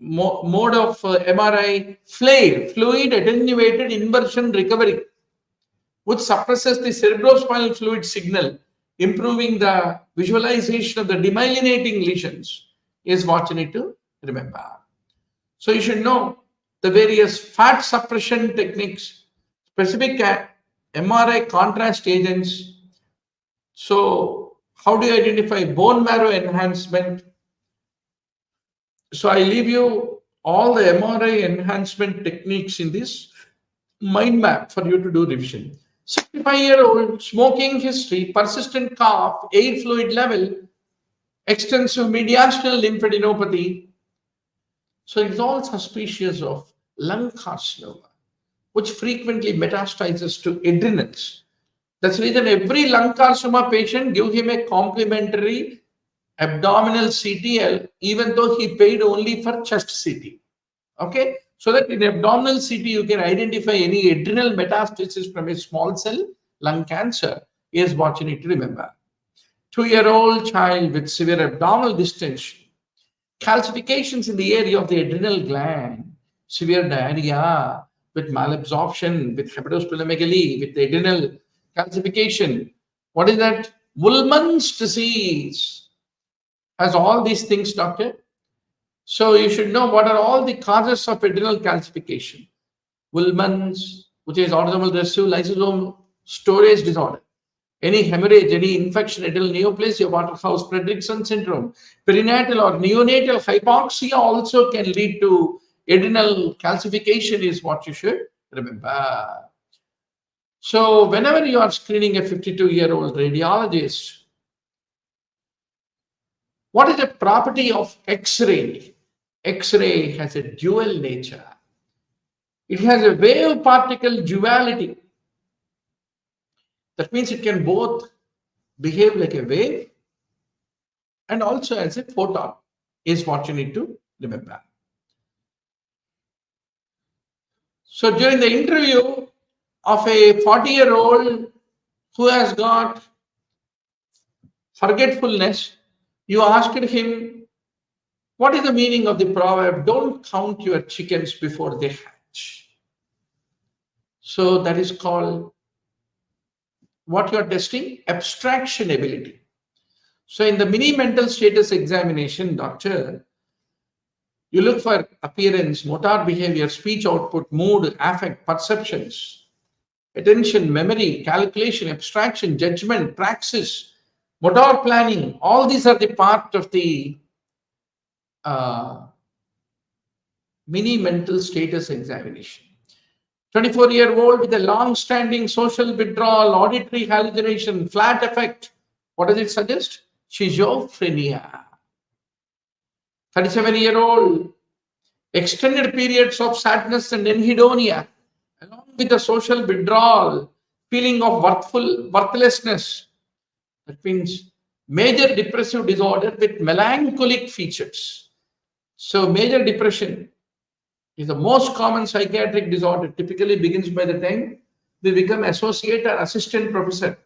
mode of MRI? FLAIR, fluid attenuated inversion recovery, which suppresses the cerebrospinal fluid signal, improving the visualization of the demyelinating lesions, is what you need to remember. So you should know the various fat suppression techniques, specific MRI contrast agents. So how do you identify bone marrow enhancement? So I leave you all the MRI enhancement techniques in this mind map for you to do revision. 65-year-old, smoking history, persistent cough, air fluid level, extensive mediastinal lymphadenopathy. So it's all suspicious of lung carcinoma, which frequently metastasizes to adrenals. That's the reason every lung carcinoma patient, give him a complementary abdominal CT, even though he paid only for chest CT. Okay, so that in abdominal CT you can identify any adrenal metastasis from a small cell lung cancer is what you need to remember. 2-year-old child with severe abdominal distension, calcifications in the area of the adrenal gland, severe diarrhea with malabsorption, with hepatosplenomegaly, with the adrenal calcification. What is that? Woolman's disease has all these things, doctor. So you should know what are all the causes of adrenal calcification. Woolman's, which is autosomal recessive lysosome storage disorder. Any hemorrhage, any infection, adrenal neoplasia, Waterhouse-Friderichsen syndrome, perinatal or neonatal hypoxia also can lead to adrenal calcification is what you should remember. So whenever you are screening a 52-year-old radiologist, what is the property of X-ray? X-ray has a dual nature. It has a wave particle duality. That means it can both behave like a wave and also as a photon, is what you need to remember. So during the interview of a 40-year-old who has got forgetfulness, you asked him, what is the meaning of the proverb, don't count your chickens before they hatch? So that is called what you are testing, abstraction ability. So in the mini mental status examination, doctor, you look for appearance, motor behavior, speech output, mood, affect, perceptions, attention, memory, calculation, abstraction, judgment, praxis, motor planning. All these are the part of the mini mental status examination. 24-year-old with a long-standing social withdrawal, auditory hallucination, flat effect. What does it suggest? Schizophrenia. 37-year-old, extended periods of sadness and anhedonia, along with the social withdrawal, feeling of worthlessness. That means major depressive disorder with melancholic features. So major depression is the most common psychiatric disorder, typically begins by the time they become associate or assistant professor.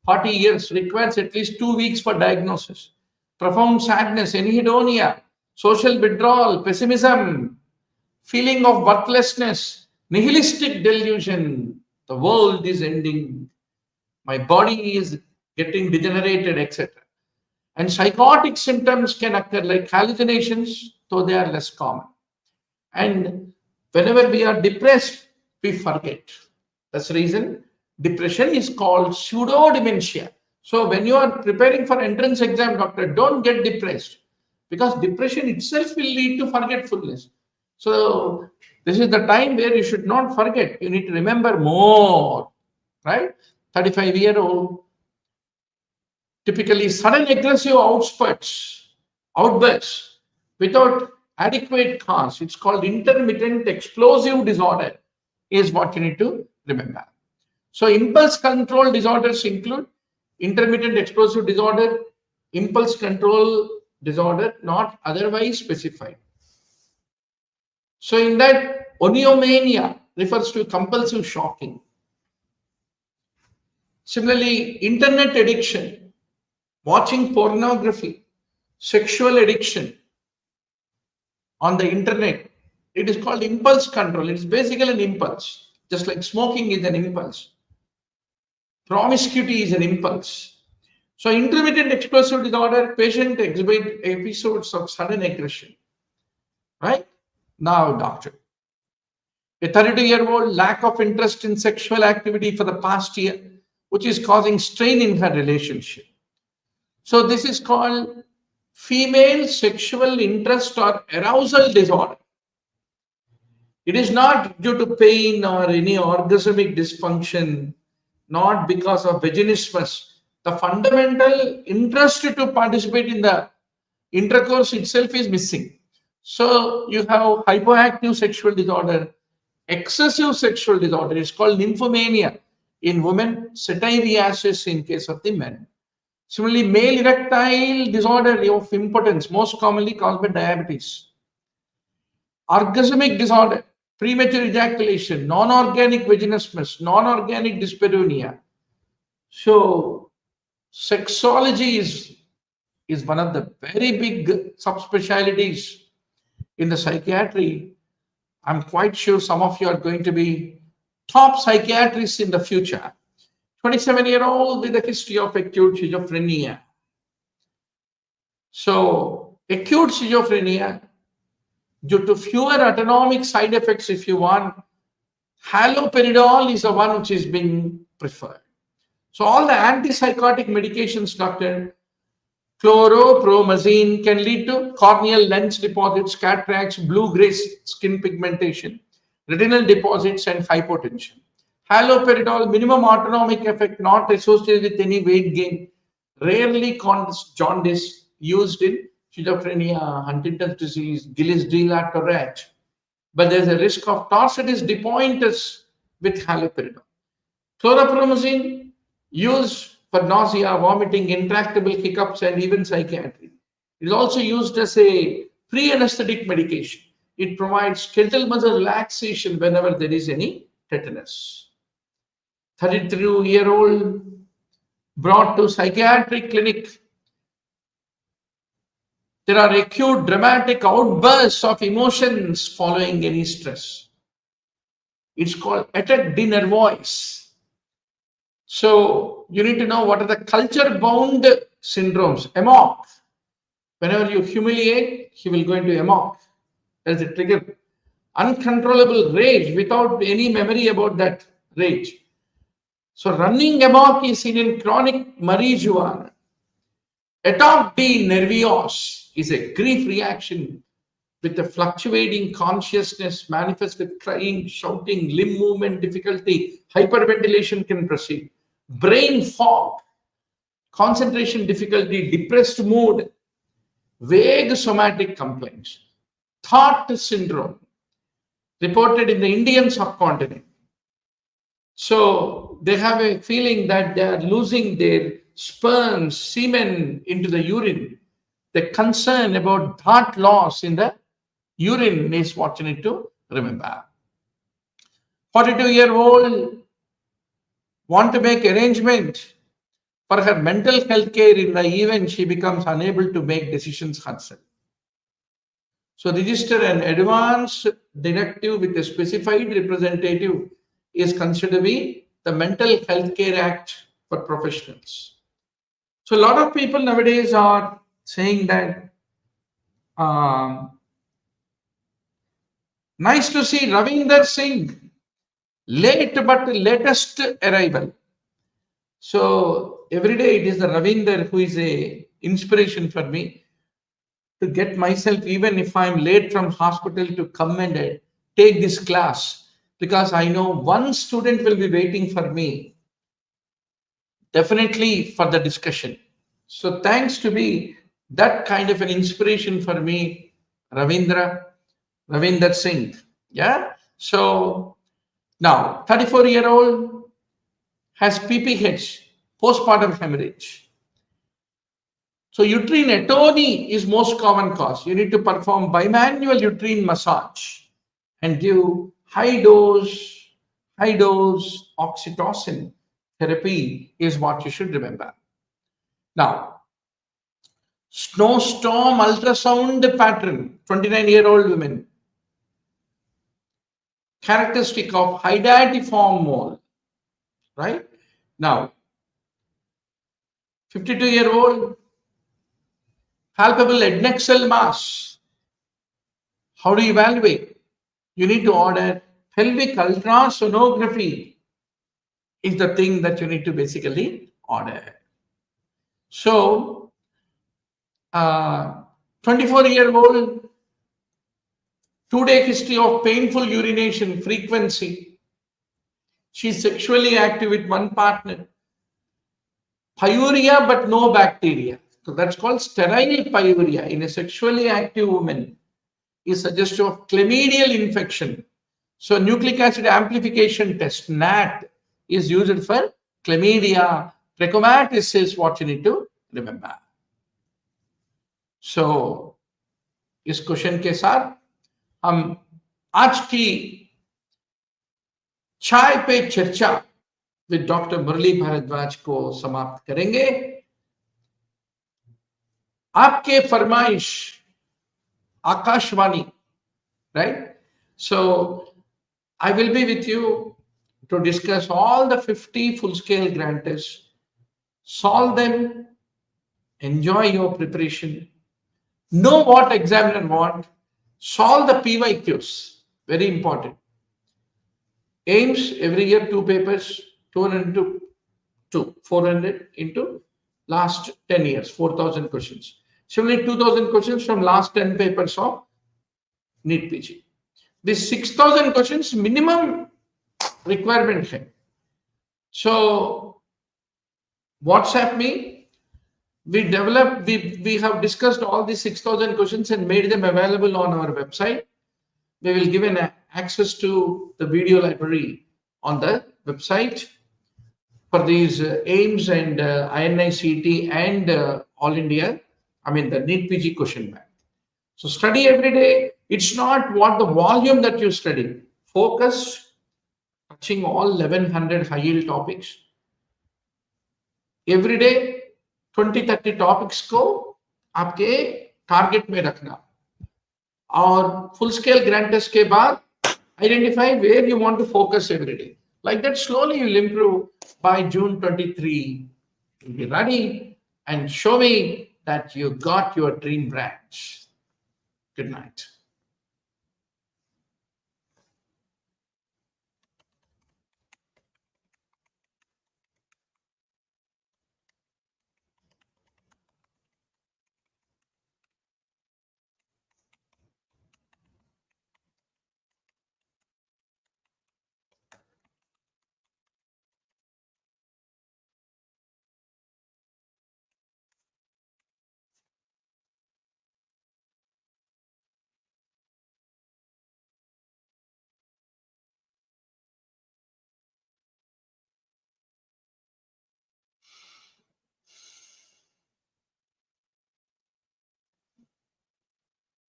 40 years, requires at least 2 weeks for diagnosis. Profound sadness, anhedonia, social withdrawal, pessimism, feeling of worthlessness, nihilistic delusion. The world is ending. My body is getting degenerated, etc. And psychotic symptoms can occur like hallucinations, though they are less common. And whenever we are depressed, we forget. That's the reason depression is called pseudo dementia. So when you are preparing for entrance exam, doctor, don't get depressed, because depression itself will lead to forgetfulness. So this is the time where you should not forget. You need to remember more, right? 35-year-old, typically sudden aggressive outbursts without adequate cause. It's called intermittent explosive disorder, is what you need to remember. So impulse control disorders include intermittent explosive disorder, impulse control disorder, not otherwise specified. So in that, oniomania refers to compulsive shocking. Similarly, internet addiction, watching pornography, sexual addiction on the internet, it is called impulse control. It is basically an impulse, just like smoking is an impulse. Promiscuity is an impulse. So intermittent explosive disorder, patient exhibit episodes of sudden aggression. Right? Now, doctor. A 32-year-old lack of interest in sexual activity for the past year, which is causing strain in her relationship. So this is called female sexual interest or arousal disorder. It is not due to pain or any orgasmic dysfunction, not because of vaginismus. The fundamental interest to participate in the intercourse itself is missing. So you have hypoactive sexual disorder, excessive sexual disorder. It's called nymphomania in women, satyriasis in case of the men. Similarly, male erectile disorder of impotence, most commonly caused by diabetes. Orgasmic disorder, premature ejaculation, non-organic vaginismus, non-organic dyspareunia. So sexology is one of the very big subspecialties in the psychiatry. I'm quite sure some of you are going to be top psychiatrists in the future. 27-year-old with a history of acute schizophrenia. So acute schizophrenia, due to fewer autonomic side effects, if you want, haloperidol is the one which is being preferred. So all the antipsychotic medications, doctor, chloropromazine can lead to corneal lens deposits, cataracts, blue-gray skin pigmentation, retinal deposits, and hypotension. Haloperidol, minimum autonomic effect, not associated with any weight gain, rarely causes jaundice, used in schizophrenia, Huntington's disease, Gillis-Dillard Tourette. But there's a risk of torsitis de pointus with haloperidol. Chloropromazine, used for nausea, vomiting, intractable hiccups, and even psychiatry. It is also used as a pre-anesthetic medication. It provides skeletal muscle relaxation whenever there is any tetanus. 32-year-old brought to psychiatric clinic. There are acute dramatic outbursts of emotions following any stress. It's called attaque de nervoise. So you need to know what are the culture-bound syndromes. Amok. Whenever you humiliate, he will go into amok. That's a trigger. Uncontrollable rage without any memory about that rage. So running amok is seen in chronic marijuana. Attaque de nervios is a grief reaction with a fluctuating consciousness, manifest with crying, shouting, limb movement difficulty, hyperventilation can proceed. Brain fog, concentration difficulty, depressed mood, vague somatic complaints. Thought syndrome, reported in the Indian subcontinent. So they have a feeling that they are losing their sperm, semen into the urine. The concern about thought loss in the urine is what you need to remember. 42-year-old want to make arrangement for her mental health care. In the event she becomes unable to make decisions herself. So register an advance directive with a specified representative is considered to be the Mental Health Care Act for professionals. So a lot of people nowadays are saying that nice to see Ravinder Singh late but latest arrival. So every day it is the Ravinder who is a inspiration for me to get myself, even if I'm late from hospital, to come and take this class, because I know one student will be waiting for me definitely for the discussion. So thanks to be that kind of an inspiration for me, Ravinder Singh. Yeah. So now 34-year-old has PPH, postpartum hemorrhage. So uterine atony is most common cause. You need to perform bimanual uterine massage and give high dose oxytocin therapy is what you should remember. Now, snowstorm ultrasound pattern, 29-year-old women, characteristic of hydatiform mole, right? Now, 52-year-old, palpable adnexal mass. How do you evaluate? You need to order pelvic ultrasonography is the thing that you need to basically order. So, 24-year-old, 2-day history of painful urination frequency. She's sexually active with one partner. Pyuria but no bacteria. So that's called sterile pyuria in a sexually active woman is suggestive of chlamydial infection. So nucleic acid amplification test, NAT, is used for chlamydia. Trachomatis is what you need to remember. So इस question के साथ हम आज की चाय पे चर्चा with doctor मुरली भारद्वाज को समाप्त करेंगे. आपके फरमाइश Akashvani, right? So I will be with you to discuss all the 50 full-scale grand tests, solve them, enjoy your preparation, know what examiner want, solve the PYQs, very important. AIMS every year 2 papers, 200 into 2, 400 into last 10 years, 4,000 questions. Similarly, 2,000 questions from last 10 papers of NEETPG. This 6,000 questions minimum requirement है. So WhatsApp me. We have discussed all these 6,000 questions and made them available on our website. We will give an access to the video library on the website for these AIMS and INICET and All India, the NEETPG question bank. So study every day. It's not what the volume that you study. Focus, touching all 1100 high yield topics. Every day, 20-30 topics को आपके target में रखना. और full scale grand test के बाद identify where you want to focus every day. Like that, slowly you will improve. By June 23, you'll be ready and show me that you got your dream branch. Good night.